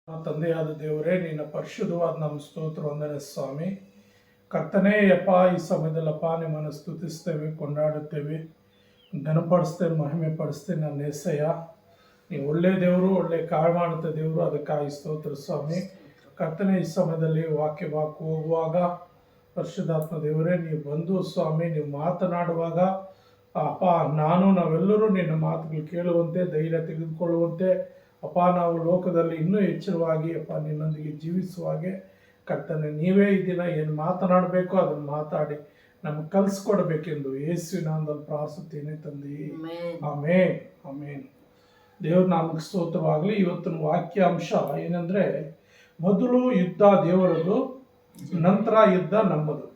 ತಂದೆಯಾದ ದೇವರೇ, ನಿನ್ನ ಪರಿಶುದ್ಧವಾದ ನಮ್ಮ ಸ್ತೋತ್ರ ವಂದನೆ ಸ್ವಾಮಿ. ಕರ್ತನೇ ಯಪ್ಪ, ಈ ಸಮಯದಲ್ಲಪ್ಪ ನಿಮ್ಮನ್ನು ಸ್ತುತಿಸ್ತೇವೆ, ಕೊಂಡಾಡುತ್ತೇವೆ, ಘನಪಡಿಸ್ತೇವೆ, ಮಹಿಮೆ ಪಡಿಸ್ತೇವೆ. ನನ್ನ ಏಸಯ್ಯ, ನೀವು ಒಳ್ಳೆ ದೇವರು, ಒಳ್ಳೆ ಕಾಳು ಮಾಡುತ್ತ ದೇವರು, ಅದಕ್ಕಾಗಿ ಸ್ತೋತ್ರ ಸ್ವಾಮಿ. ಕರ್ತನೇ, ಈ ಸಮಯದಲ್ಲಿ ವಾಕ್ಯ ಹೋಗುವಾಗ ಪರಿಶುದ್ಧಾತ್ಮ ದೇವರೇ, ನೀವು ಬಂದು ಸ್ವಾಮಿ, ನೀವು ಮಾತನಾಡುವಾಗ ಅಪ್ಪ ನಾವೆಲ್ಲರೂ ನಿನ್ನ ಮಾತುಗಳು ಕೇಳುವಂತೆ, ಧೈರ್ಯ ತೆಗೆದುಕೊಳ್ಳುವಂತೆ ಅಪ್ಪ, ನಾವು ಲೋಕದಲ್ಲಿ ಇನ್ನೂ ಎಚ್ಚರವಾಗಿ ಅಪ್ಪ ನಿನ್ನೊಂದಿಗೆ ಜೀವಿಸುವಾಗೆ ಕರ್ತನೆ, ನೀವೇ ಈ ದಿನ ಏನು ಮಾತನಾಡಬೇಕು ಅದನ್ನು ಮಾತಾಡಿ ನಮಗೆ ಕಲಿಸ್ಕೊಡ್ಬೇಕೆಂದು ಯೇಸುವಿನ ನಾಮದಲ್ಲಿ ಪ್ರಾರ್ಥಿಸುತ್ತೇನೆ ತಂದೆ. ಆಮೇನ್ ಆಮೇನ್. ದೇವ್ರ ನಾಮಕ್ಕೆ ಸ್ತೋತ್ರವಾಗಲಿ. ಇವತ್ತಿನ ವಾಕ್ಯಾಂಶ ಏನಂದ್ರೆ, ಮೊದಲು ಯುದ್ಧ ದೇವರದು, ನಂತರ ಯುದ್ಧ ನಮ್ಮದು.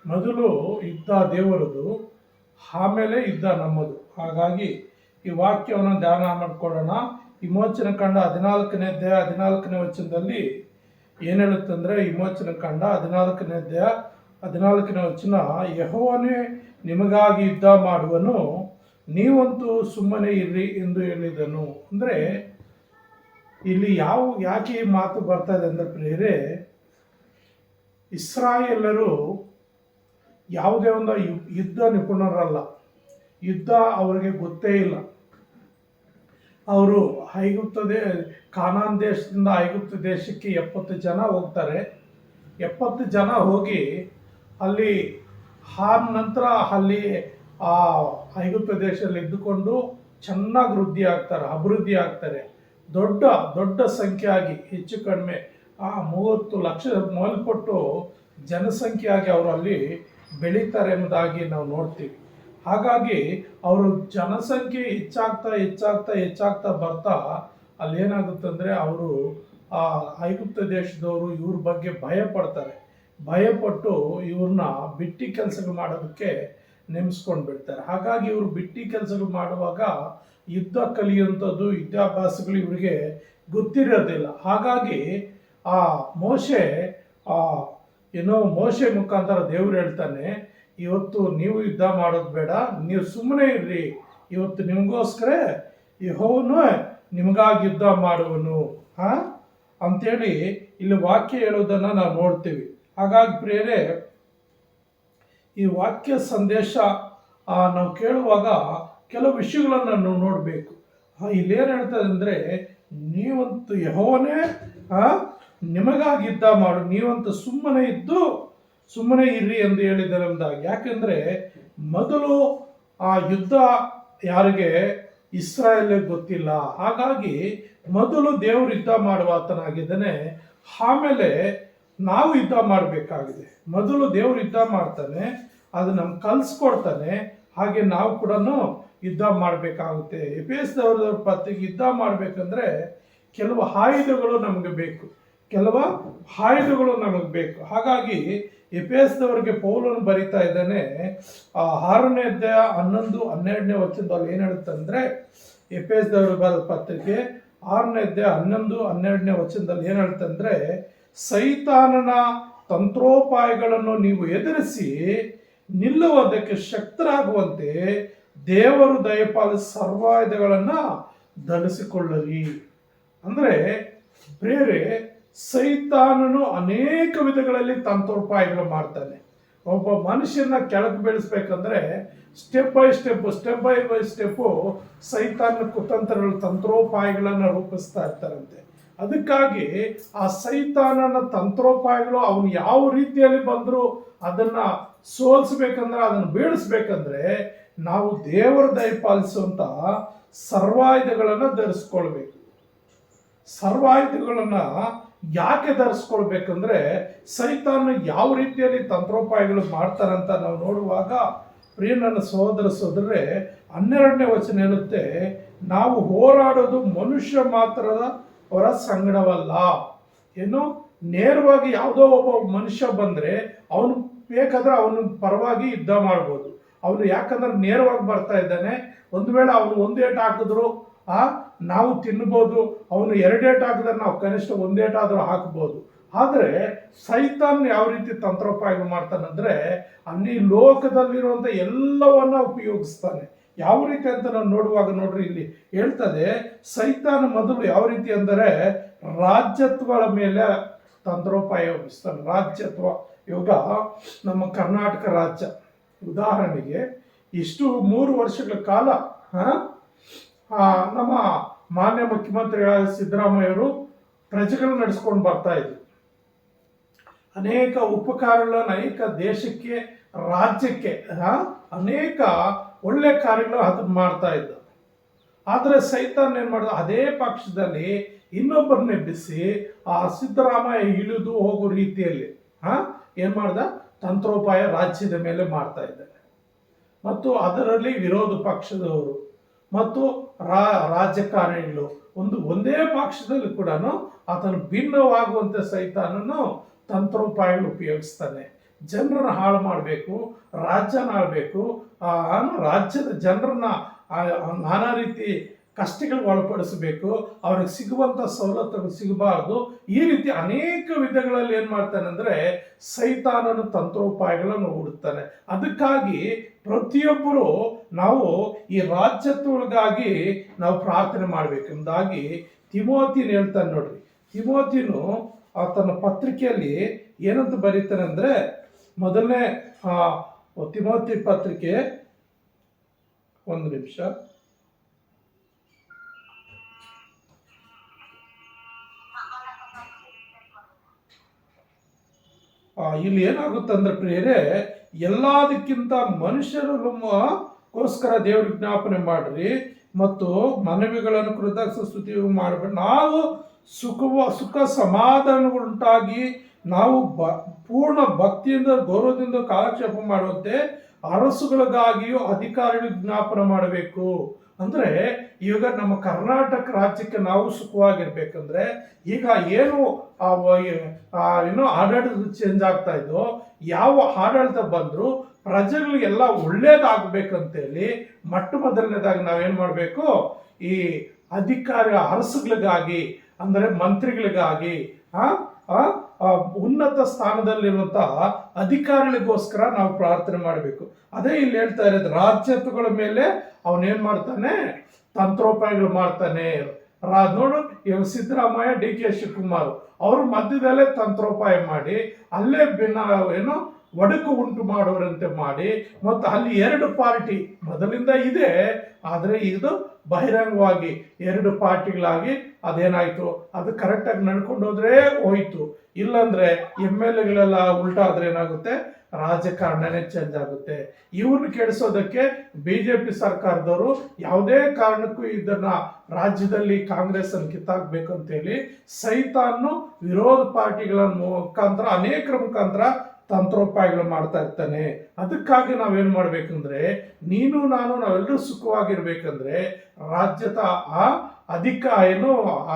ಮೊದಲು ಯುದ್ಧ ದೇವರದು, ಆಮೇಲೆ ಯುದ್ಧ ನಮ್ಮದು. ಹಾಗಾಗಿ ಈ ವಾಕ್ಯವನ್ನು ಧ್ಯಾನ ಮಾಡಿಕೊಳ್ಳೋಣ. ವಿಮೋಚನ ಕಂಡ 14ನೇ ಅಧ್ಯಾಯ 14ನೇ ವಚನದಲ್ಲಿ ಏನು ಹೇಳುತ್ತಂದ್ರೆ, ವಿಮೋಚನ ಕಂಡ 14ನೇ ಅಧ್ಯಾಯ 14ನೇ ವಚನ, ಯೆಹೋವನೇ ನಿಮಗಾಗಿ ಯುದ್ಧ ಮಾಡುವನು, ನೀವಂತೂ ಸುಮ್ಮನೆ ಇರ್ರಿ ಎಂದು ಹೇಳಿದನು. ಅಂದರೆ ಇಲ್ಲಿ ಯಾಕೆ ಈ ಮಾತು ಬರ್ತಾ ಇದೆ ಅಂದರೆ ಪ್ರಿಯರೇ, ಇಸ್ರಾಯೇಲರು ಯಾವುದೇ ಒಂದು ಯುದ್ಧ ನಿಪುಣರಲ್ಲ. ಯುದ್ಧ ಅವರಿಗೆ ಗೊತ್ತೇ ಇಲ್ಲ. ಅವರು ಕಾನಾನ್ ದೇಶದಿಂದ ಐಗುಪ್ತ ದೇಶಕ್ಕೆ 70 ಜನ ಹೋಗ್ತಾರೆ. 70 ಜನ ಹೋಗಿ ಅಲ್ಲಿ ನಂತರ ಅಲ್ಲಿ ಆ ಐಗುಪ್ತ ದೇಶದಲ್ಲಿ ಇದ್ದುಕೊಂಡು ಚೆನ್ನಾಗಿ ಅಭಿವೃದ್ಧಿ ಆಗ್ತಾರೆ. ದೊಡ್ಡ ಸಂಖ್ಯೆಯಾಗಿ, ಹೆಚ್ಚು ಕಡಿಮೆ 30 ಲಕ್ಷ ಮೇಲ್ಪಟ್ಟು ಜನಸಂಖ್ಯೆಯಾಗಿ ಅವರು ಅಲ್ಲಿ ಬೆಳೀತಾರೆ ಎಂಬುದಾಗಿ ನಾವು ನೋಡ್ತೀವಿ. ಹಾಗಾಗಿ ಅವರು ಜನಸಂಖ್ಯೆ ಹೆಚ್ಚಾಗ್ತಾ ಬರ್ತಾ ಅಲ್ಲಿ ಏನಾಗುತ್ತಂದರೆ, ಅವರು ಆ ಐಗುಪ್ತ ದೇಶದವರು ಇವ್ರ ಬಗ್ಗೆ ಭಯಪಟ್ಟು ಇವ್ರನ್ನ ಬಿಟ್ಟಿ ಕೆಲಸಗಳು ಮಾಡೋದಕ್ಕೆ ನೇಮಿಸ್ಕೊಂಡು ಬಿಡ್ತಾರೆ. ಹಾಗಾಗಿ ಇವರು ಬಿಟ್ಟಿ ಕೆಲಸಗಳು ಮಾಡುವಾಗ ಯುದ್ಧ ಕಲಿಯುವಂಥದ್ದು, ಯುದ್ಧಾಭ್ಯಾಸಗಳು ಇವರಿಗೆ ಗೊತ್ತಿರೋದಿಲ್ಲ. ಹಾಗಾಗಿ ಆ ಮೋಶೆ ಮುಖಾಂತರ ದೇವ್ರು ಹೇಳ್ತಾನೆ, ಇವತ್ತು ನೀವು ಯುದ್ಧ ಮಾಡೋದು ಬೇಡ, ನೀವು ಸುಮ್ಮನೆ ಇರ್ರಿ, ಇವತ್ತು ನಿಮಗೋಸ್ಕರ ಯೆಹೋವನು ನಿಮಗಾಗಿ ಯುದ್ಧ ಮಾಡುವನು ಅಂತೇಳಿ ಇಲ್ಲಿ ವಾಕ್ಯ ಹೇಳೋದನ್ನು ನಾವು ನೋಡ್ತೀವಿ. ಹಾಗಾಗಿ ಪ್ರಿಯರೇ, ಈ ವಾಕ್ಯ ಸಂದೇಶ ನಾವು ಕೇಳುವಾಗ ಕೆಲವು ವಿಷಯಗಳನ್ನು ನಾವು ನೋಡಬೇಕು. ಇಲ್ಲೇನು ಹೇಳ್ತದೆ ಅಂದರೆ, ನೀವಂತೂ ಯೆಹೋವನೇ ನಿಮಗಾಗಿ ಯುದ್ಧ ಮಾಡು, ನೀವಂತೂ ಸುಮ್ಮನೆ ಇರ್ರಿ ಎಂದು ಹೇಳಿದ್ದಾರೆ ಎಂಬುದಾಗಿ. ಯಾಕೆಂದರೆ ಮೊದಲು ಆ ಯುದ್ಧ ಯಾರಿಗೆ? ಇಸ್ರಾಯೇಲಿಗೆ ಗೊತ್ತಿಲ್ಲ. ಹಾಗಾಗಿ ಮೊದಲು ದೇವರು ಯುದ್ಧ ಮಾಡುವ ಆತನಾಗಿದ್ದಾನೆ, ಆಮೇಲೆ ನಾವು ಯುದ್ಧ ಮಾಡಬೇಕಾಗಿದೆ. ಮೊದಲು ದೇವರು ಯುದ್ಧ ಮಾಡ್ತಾನೆ, ಅದು ನಮ್ಗೆ ಕಲಿಸ್ಕೊಡ್ತಾನೆ, ಹಾಗೆ ನಾವು ಕೂಡ ಯುದ್ಧ ಮಾಡಬೇಕಾಗುತ್ತೆ. ಎಫೆಸದವರ ಪತ್ರಿಕೆ ಯುದ್ಧ ಮಾಡಬೇಕಂದ್ರೆ ಕೆಲವು ಆಯುಧಗಳು ನಮಗೆ ಬೇಕು. ಹಾಗಾಗಿ ಎಫೆಸದವರಿಗೆ ಪೌಲನು ಬರಿತಾ ಇದ್ದಾನೆ, 6ನೇ ಅಧ್ಯಾಯ 11, 12ನೇ ವಚನದಲ್ಲಿ ಏನು ಹೇಳುತ್ತಂದ್ರೆ, ಎಫೆಸದವರು ಬರೆದ ಪತ್ರಿಕೆ 6ನೇ ಅಧ್ಯಾಯ 11, 12ನೇ ವಚನದಲ್ಲಿ ಏನು ಹೇಳುತ್ತಂದ್ರೆ, ಸೈತಾನನ ತಂತ್ರೋಪಾಯಗಳನ್ನು ನೀವು ಎದುರಿಸಿ ನಿಲ್ಲುವುದಕ್ಕೆ ಶಕ್ತರಾಗುವಂತೆ ದೇವರು ದಯಪಾಲಿಸಿ ಸರ್ವಾಯುಧಗಳನ್ನು ಧರಿಸಿಕೊಳ್ಳಲಿ. ಅಂದರೆ ಬೇರೆ ಸೈತಾನನು ಅನೇಕ ವಿಧಗಳಲ್ಲಿ ತಂತ್ರೋಪಾಯಗಳು ಮಾಡ್ತಾನೆ. ಒಬ್ಬ ಮನುಷ್ಯನ ಕೆಳಗೆ ಬೆಳೆಸ್ಬೇಕಂದ್ರೆ ಸ್ಟೆಪ್ ಬೈ ಸ್ಟೆಪ್ಪು ಸೈತಾನ ಕುತಂತ್ರಗಳು, ತಂತ್ರೋಪಾಯಗಳನ್ನು ರೂಪಿಸ್ತಾ ಇರ್ತಾರಂತೆ. ಅದಕ್ಕಾಗಿ ಆ ಸೈತಾನನ ತಂತ್ರೋಪಾಯಗಳು ಅವನು ಯಾವ ರೀತಿಯಲ್ಲಿ ಬಂದರೂ ಅದನ್ನು ಸೋಲಿಸ್ಬೇಕಂದ್ರೆ, ಅದನ್ನು ಬೀಳಿಸ್ಬೇಕಂದ್ರೆ ನಾವು ದೇವರ ದಯಪಾಲಿಸುವಂಥ ಸರ್ವಾಯುಧಗಳನ್ನು ಧರಿಸ್ಕೊಳ್ಬೇಕು. ಸರ್ವಾಯುಧಗಳನ್ನು ಯಾಕೆ ಧರಿಸ್ಕೊಳ್ಬೇಕಂದ್ರೆ, ಸೈತಾನ ಯಾವ ರೀತಿಯಲ್ಲಿ ತಂತ್ರೋಪಾಯಗಳು ಮಾಡ್ತಾರಂತ ನಾವು ನೋಡುವಾಗ, ಪ್ರಿಯ ನನ್ನ ಸಹೋದರರೇ, 12ನೇ ವಚನ ಹೇಳುತ್ತೆ, ನಾವು ಹೋರಾಡೋದು ಮನುಷ್ಯ ಮಾತ್ರದ ಅವರ ಸಂಗಡವಲ್ಲ. ಏನು, ನೇರವಾಗಿ ಯಾವುದೋ ಒಬ್ಬ ಮನುಷ್ಯ ಬಂದರೆ ಅವನು ಬೇಕಾದ್ರೆ ಅವನ ಪರವಾಗಿ ಯುದ್ಧ ಮಾಡ್ಬೋದು. ಅವನು ಯಾಕಂದ್ರೆ ನೇರವಾಗಿ ಬರ್ತಾ ಇದ್ದಾನೆ, ಒಂದು ವೇಳೆ ಅವನು 1 ಏಟು ಹಾಕಿದ್ರು ನಾವು ತಿನ್ಬೋದು, ಅವನು 2 ಏಟು ಹಾಕಿದ್ರೆ ನಾವು ಕನಿಷ್ಠ 1 ಏಟಾದರೂ ಹಾಕ್ಬೋದು. ಆದರೆ ಸೈತಾನ್ ಯಾವ ರೀತಿ ತಂತ್ರೋಪಾಯಗಳು ಮಾಡ್ತಾನಂದ್ರೆ, ಅಲ್ಲಿ ಲೋಕದಲ್ಲಿರುವಂಥ ಎಲ್ಲವನ್ನ ಉಪಯೋಗಿಸ್ತಾನೆ. ಯಾವ ರೀತಿ ಅಂತ ನಾವು ನೋಡುವಾಗ ನೋಡ್ರಿ, ಇಲ್ಲಿ ಹೇಳ್ತದೆ ಸೈತಾನ ಮೊದಲು ಯಾವ ರೀತಿ ಅಂದರೆ ರಾಜ್ಯತ್ವಗಳ ಮೇಲೆ ತಂತ್ರೋಪಾಯ ವಹಿಸ್ತಾನೆ. ರಾಜ್ಯತ್ವ, ಇವಾಗ ನಮ್ಮ ಕರ್ನಾಟಕ ರಾಜ್ಯ ಉದಾಹರಣೆಗೆ ಇಷ್ಟು 3 ವರ್ಷಗಳ ಕಾಲ ನಮ್ಮ ಮಾನ್ಯ ಮುಖ್ಯಮಂತ್ರಿಗಳಾದ ಸಿದ್ದರಾಮಯ್ಯವರು ಪ್ರಜೆಗಳನ್ನ ನಡೆಸ್ಕೊಂಡು ಬರ್ತಾ ಇದ್ರು. ಅನೇಕ ಉಪಕಾರಗಳನ್ನು ಅನೇಕ ದೇಶಕ್ಕೆ, ರಾಜ್ಯಕ್ಕೆ ಅನೇಕ ಒಳ್ಳೆ ಕಾರ್ಯಗಳು ಅದನ್ನು ಮಾಡ್ತಾ ಇದ್ದ. ಆದರೆ ಸೈತಾನ್ ಏನು ಮಾಡಿದ, ಅದೇ ಪಕ್ಷದಲ್ಲಿ ಇನ್ನೊಬ್ಬರನ್ನ ಎಬ್ಬಿಸಿ ಆ ಸಿದ್ದರಾಮಯ್ಯ ಇಳಿದು ಹೋಗೋ ರೀತಿಯಲ್ಲಿ ಏನು ಮಾಡ್ದ, ತಂತ್ರೋಪಾಯ ರಾಜ್ಯದ ಮೇಲೆ ಮಾಡ್ತಾ ಇದ್ದಾರೆ. ಮತ್ತು ಅದರಲ್ಲಿ ವಿರೋಧ ಪಕ್ಷದವರು ಮತ್ತು ರಾಜಕಾರಣಿಗಳು ಒಂದೇ ಪಕ್ಷದಲ್ಲಿ ಕೂಡ ಆತನು ಭಿನ್ನವಾಗುವಂತೆ ಸೈತಾನನು ತಂತ್ರೋಪಾಯಗಳು ಉಪಯೋಗಿಸ್ತಾನೆ. ಜನರನ್ನ ಹಾಳು ಮಾಡಬೇಕು, ರಾಜ್ಯನ ಆಳಬೇಕು, ರಾಜ್ಯದ ಜನರನ್ನ ನಾನಾ ರೀತಿ ಕಷ್ಟಗಳಿಗೆ ಒಳಪಡಿಸಬೇಕು, ಅವ್ರಿಗೆ ಸಿಗುವಂಥ ಸವಲತ್ತುಗಳು ಸಿಗಬಾರ್ದು. ಈ ರೀತಿ ಅನೇಕ ವಿಧಗಳಲ್ಲಿ ಏನು ಮಾಡ್ತಾನೆ ಅಂದರೆ ಸೈತಾನನ ತಂತ್ರೋಪಾಯಗಳನ್ನು ಹೂಡುತ್ತಾನೆ. ಅದಕ್ಕಾಗಿ ಪ್ರತಿಯೊಬ್ಬರು ನಾವು ಈ ರಾಜ್ಯತ್ವಗಳಿಗಾಗಿ ನಾವು ಪ್ರಾರ್ಥನೆ ಮಾಡಬೇಕೆಂಬುದಾಗಿ ತಿಮೋತಿನ ಹೇಳ್ತಾನೆ. ನೋಡ್ರಿ, ತಿಮೋತಿನು ತನ್ನ ಪತ್ರಿಕೆಯಲ್ಲಿ ಏನಂತ ಬರೀತಾನೆ ಅಂದರೆ, ಮೊದಲನೇ ತಿಮೋತಿ ಪತ್ರಿಕೆ, ಒಂದು ನಿಮಿಷ, ಇಲ್ಲಿ ಏನಾಗುತ್ತಂದ್ರೆ ಪ್ರಿಯರೇ, ಎಲ್ಲದಕ್ಕಿಂತ ಮನುಷ್ಯರಿಗೋಸ್ಕರ ದೇವ್ರ ವಿಜ್ಞಾಪನೆ ಮಾಡ್ರಿ ಮತ್ತು ಮನವಿಗಳನ್ನು ಕೃತಜ್ಞ ಸ್ತುತಿ ಮಾಡಬೇಡಿ. ನಾವು ಸುಖ ಸಮಾಧಾನಗಳುಂಟಾಗಿ ನಾವು ಪೂರ್ಣ ಭಕ್ತಿಯಿಂದ ಗೌರವದಿಂದ ಕಾಲಕ್ಷೇಪ ಮಾಡುವಂತೆ ಅರಸುಗಳಿಗಾಗಿಯೂ ಅಧಿಕಾರಿಗಳು ವಿಜ್ಞಾಪನೆ ಮಾಡಬೇಕು. ಅಂದರೆ ಈಗ ನಮ್ಮ ಕರ್ನಾಟಕ ರಾಜ್ಯಕ್ಕೆ ನಾವು ಸುಖವಾಗಿರ್ಬೇಕಂದ್ರೆ ಈಗ ಏನು ಆಡಳಿತ ಚೇಂಜ್ ಆಗ್ತಾ ಇದ್ದೋ, ಯಾವ ಆಡಳಿತ ಬಂದರೂ ಪ್ರಜೆಗಳಿಗೆಲ್ಲ ಒಳ್ಳೇದಾಗಬೇಕಂತೇಳಿ ಮೊದಲನೇದಾಗಿ ನಾವೇನು ಮಾಡಬೇಕು, ಈ ಅರಸುಗಳಿಗಾಗಿ ಅಂದರೆ ಮಂತ್ರಿಗಳಿಗಾಗಿ ಉನ್ನತ ಸ್ಥಾನದಲ್ಲಿರುವಂತಹ ಅಧಿಕಾರಿಗಳಿಗೋಸ್ಕರ ನಾವು ಪ್ರಾರ್ಥನೆ ಮಾಡಬೇಕು. ಅದೇ ಇಲ್ಲಿ ಹೇಳ್ತಾ ಇರೋದು, ರಾಜ್ಯತ್ವಗಳ ಮೇಲೆ ಅವನೇನ್ ಮಾಡ್ತಾನೆ, ತಂತ್ರೋಪಾಯಗಳು ಮಾಡ್ತಾನೆ. ನೋಡು, ಇವಾಗ ಸಿದ್ದರಾಮಯ್ಯ, ಡಿ.ಕೆ. ಶಿವಕುಮಾರ್ ಅವರು ಮಧ್ಯದಲ್ಲೇ ತಂತ್ರೋಪಾಯ ಮಾಡಿ ಅಲ್ಲೇ ಒಡಕು ಉಂಟು ಮಾಡುವರಂತೆ ಮಾಡಿ, ಮತ್ತು ಅಲ್ಲಿ 2 ಪಾರ್ಟಿ ಮೊದಲಿಂದ ಇದೆ, ಆದರೆ ಇದು ಬಹಿರಂಗವಾಗಿ 2 ಪಾರ್ಟಿಗಳಾಗಿ ಅದೇನಾಯ್ತು, ಅದು ಕರೆಕ್ಟಾಗಿ ನಡ್ಕೊಂಡು ಹೋದ್ರೆ ಹೋಯ್ತು. ಇಲ್ಲಾಂದ್ರೆ MLAಗಳೆಲ್ಲ ಉಲ್ಟಾದ್ರೆ ಏನಾಗುತ್ತೆ, ರಾಜಕಾರಣನೇ ಚೇಂಜ್ ಆಗುತ್ತೆ. ಇವ್ರನ್ನ ಕೆಡಿಸೋದಕ್ಕೆ BJP ಸರ್ಕಾರದವರು ಯಾವುದೇ ಕಾರಣಕ್ಕೂ ಇದನ್ನ ರಾಜ್ಯದಲ್ಲಿ ಕಾಂಗ್ರೆಸ್ ಅನ್ನು ಕಿತ್ತಾಕ್ಬೇಕು ಅಂತೇಳಿ ಸೈತಾನ್ನು ವಿರೋಧ ಪಾರ್ಟಿಗಳ ಮುಖಾಂತರ ಅನೇಕರ ಮುಖಾಂತರ ತಂತ್ರೋಪಾಯಗಳು ಮಾಡ್ತಾ ಇರ್ತಾನೆ. ಅದಕ್ಕಾಗಿ ನಾವೇನು ಮಾಡ್ಬೇಕಂದ್ರೆ, ನೀನು ನಾನು ನಾವೆಲ್ಲರೂ ಸುಖವಾಗಿರ್ಬೇಕಂದ್ರೆ ರಾಜ್ಯದ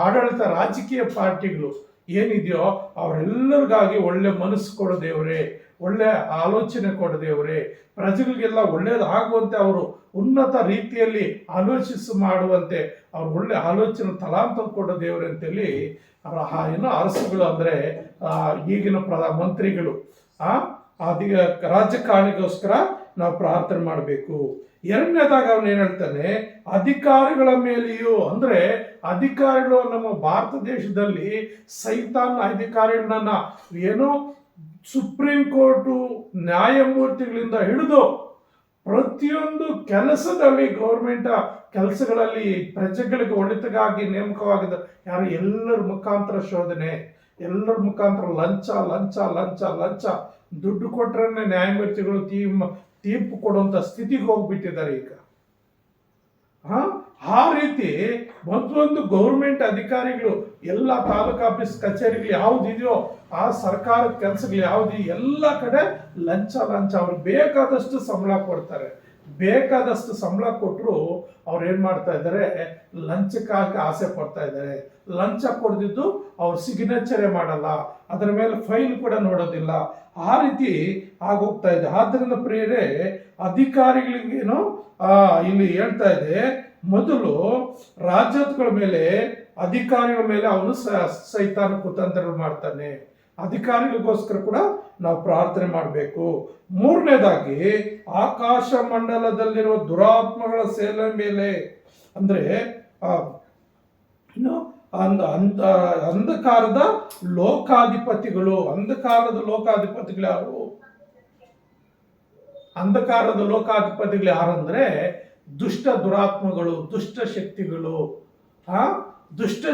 ಆಡಳಿತ ರಾಜಕೀಯ ಪಾರ್ಟಿಗಳು ಏನಿದೆಯೋ ಅವರೆಲ್ಲರಿಗಾಗಿ ಒಳ್ಳೆ ಮನಸ್ಸು ಕೊಡೋ ದೇವರೇ, ಒಳ್ಳೆ ಆಲೋಚನೆ ಕೊಡೋ ದೇವರೇ, ಪ್ರಜೆಗಳಿಗೆಲ್ಲ ಒಳ್ಳೇದಾಗುವಂತೆ ಅವರು ಉನ್ನತ ರೀತಿಯಲ್ಲಿ ಮಾಡುವಂತೆ ಅವ್ರು ಒಳ್ಳೆ ಆಲೋಚನೆ ತಲಾಂತರ ಕೊಡೋ ದೇವರೇ ಅಂತೇಳಿ ಅರಸುಗಳು ಅಂದರೆ ಈಗಿನ ಮಂತ್ರಿಗಳು ರಾಜಕಾರಣಿಗೋಸ್ಕರ ನಾವು ಪ್ರಾರ್ಥನೆ ಮಾಡಬೇಕು. ಎರಡನೇದಾಗ ಅವನು ಏನ್ ಹೇಳ್ತಾನೆ, ಅಧಿಕಾರಿಗಳ ಮೇಲೆಯೂ, ಅಂದ್ರೆ ಅಧಿಕಾರಿಗಳು ನಮ್ಮ ಭಾರತ ದೇಶದಲ್ಲಿ ಸೈತಾನ್ ಅಧಿಕಾರಿಗಳನ್ನ ಏನೋ ಸುಪ್ರೀಂ ಕೋರ್ಟು ನ್ಯಾಯಮೂರ್ತಿಗಳಿಂದ ಹಿಡಿದು ಪ್ರತಿಯೊಂದು ಕೆಲಸದಲ್ಲಿ ಗೌರ್ಮೆಂಟ್ ಕೆಲಸಗಳಲ್ಲಿ ಪ್ರಜೆಗಳಿಗೆ ಒಳಿತಿಗಾಗಿ ನೇಮಕವಾಗಿದ್ದ ಯಾರು ಎಲ್ಲರ ಮುಖಾಂತರ ಶೋಧನೆ, ಎಲ್ಲರ ಮುಖಾಂತರ ಲಂಚ ಲಂಚ ಲಂಚ ಲಂಚ, ದುಡ್ಡು ಕೊಟ್ರೆ ನ್ಯಾಯಮೂರ್ತಿಗಳು ತೀರ್ಪು ಕೊಡುವಂತ ಸ್ಥಿತಿಗೆ ಹೋಗ್ಬಿಟ್ಟಿದ್ದಾರೆ ಈಗ. ಆ ರೀತಿ ಒಂದು ಗೌರ್ಮೆಂಟ್ ಅಧಿಕಾರಿಗಳು ಎಲ್ಲ ತಾಲೂಕು ಆಫೀಸ್ ಕಚೇರಿಗಳು ಯಾವುದಿದೆಯೋ ಆ ಸರ್ಕಾರದ ಕೆಲಸಗಳು ಯಾವ್ದು ಎಲ್ಲ ಕಡೆ ಲಂಚ ಲಂಚ. ಅವ್ರಿಗೆ ಬೇಕಾದಷ್ಟು ಸಂಬಳ ಕೊಡ್ತಾರೆ, ಬೇಕಾದಷ್ಟು ಸಂಬಳ ಕೊಟ್ಟರು ಅವ್ರು ಏನ್ ಮಾಡ್ತಾ ಇದ್ದಾರೆ, ಲಂಚಕ್ಕಾಗಿ ಆಸೆ ಪಡ್ತಾ ಇದ್ದಾರೆ. ಲಂಚ ಕೊಡ್ದಿದ್ದು ಅವ್ರು ಸಿಗ್ನೇಚರೇ ಮಾಡಲ್ಲ, ಅದರ ಮೇಲೆ ಫೈಲ್ ಕೂಡ ನೋಡೋದಿಲ್ಲ. ಆ ರೀತಿ ಆಗೋಗ್ತಾ ಇದೆ. ಆದ್ದರಿಂದ ಪ್ರಿಯರೇ, ಅಧಿಕಾರಿಗಳಿಗೇನು ಇಲ್ಲಿ ಹೇಳ್ತಾ ಇದೆ, ಮೊದಲು ರಾಜ್ಯಗಳ ಮೇಲೆ ಅಧಿಕಾರಿಗಳ ಮೇಲೆ ಅವನು ಸೈತಾನ ಕುತಂತ್ರಗಳು ಮಾಡ್ತಾನೆ. ಅಧಿಕಾರಿಗಳಿಗೋಸ್ಕರ ಕೂಡ ನಾವು ಪ್ರಾರ್ಥನೆ ಮಾಡಬೇಕು. ಮೂರನೇದಾಗಿ ಆಕಾಶ ಮಂಡಲದಲ್ಲಿರುವ ದುರಾತ್ಮಗಳ ಸೇನೆ ಮೇಲೆ, ಅಂದರೆ ಇನ್ನು ಅಂಧಕಾರದ ಲೋಕಾಧಿಪತಿಗಳು. ಯಾರು? ಅಂಧಕಾರದ ಲೋಕಾಧಿಪತಿಗಳು ಯಾರಂದ್ರೆ ದುಷ್ಟ ದುರಾತ್ಮಗಳು, ದುಷ್ಟ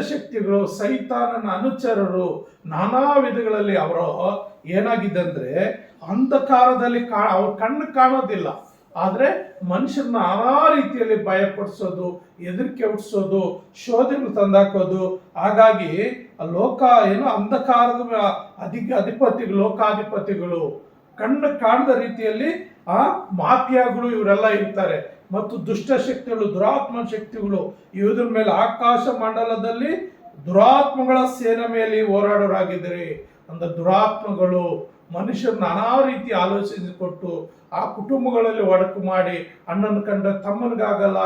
ಶಕ್ತಿಗಳು, ಸೈತಾನನ ಅನುಚರರು. ನಾನಾ ವಿಧಗಳಲ್ಲಿ ಅವರು ಏನಾಗಿದೆ ಅಂದ್ರೆ ಅಂಧಕಾರದಲ್ಲಿ ಅವ್ರ ಕಣ್ಣು ಕಾಣೋದಿಲ್ಲ, ಆದರೆ ಮನುಷ್ಯರನ್ನ ನಾನಾ ರೀತಿಯಲ್ಲಿ ಭಯಪಡಿಸೋದು, ಹೆದರಿಕೆ ಹುಟ್ಟಿಸೋದು, ಶೋಧನೆ ತಂದಾಕೋದು. ಹಾಗಾಗಿ ಅಂಧಕಾರದ ಲೋಕಾಧಿಪತಿಗಳು, ಕಣ್ಣು ಕಾಣದ ರೀತಿಯಲ್ಲಿ ಮಾಫಿಯಾಗಳು ಇವರೆಲ್ಲ ಇರ್ತಾರೆ. ಮತ್ತು ದುಷ್ಟಶಕ್ತಿಗಳು, ದುರಾತ್ಮ ಶಕ್ತಿಗಳು ಇವುದ್ರ ಮೇಲೆ ಆಕಾಶ ಮಂಡಲದಲ್ಲಿ ದುರಾತ್ಮಗಳ ಸೇನೆ ಮೇಲೆ ಹೋರಾಡೋರಾಗಿದ್ದಾರೆ. ಅಂದ್ರೆ ದುರಾತ್ಮಗಳು ಮನುಷ್ಯರು ನಾನಾ ರೀತಿ ಆಲೋಚನೆ ಕೊಟ್ಟು ಆ ಕುಟುಂಬಗಳಲ್ಲಿ ಒಡಕು ಮಾಡಿ, ಅಣ್ಣನ ಕಂಡ್ರೆ ತಮ್ಮನಿಗಾಗಲ್ಲ,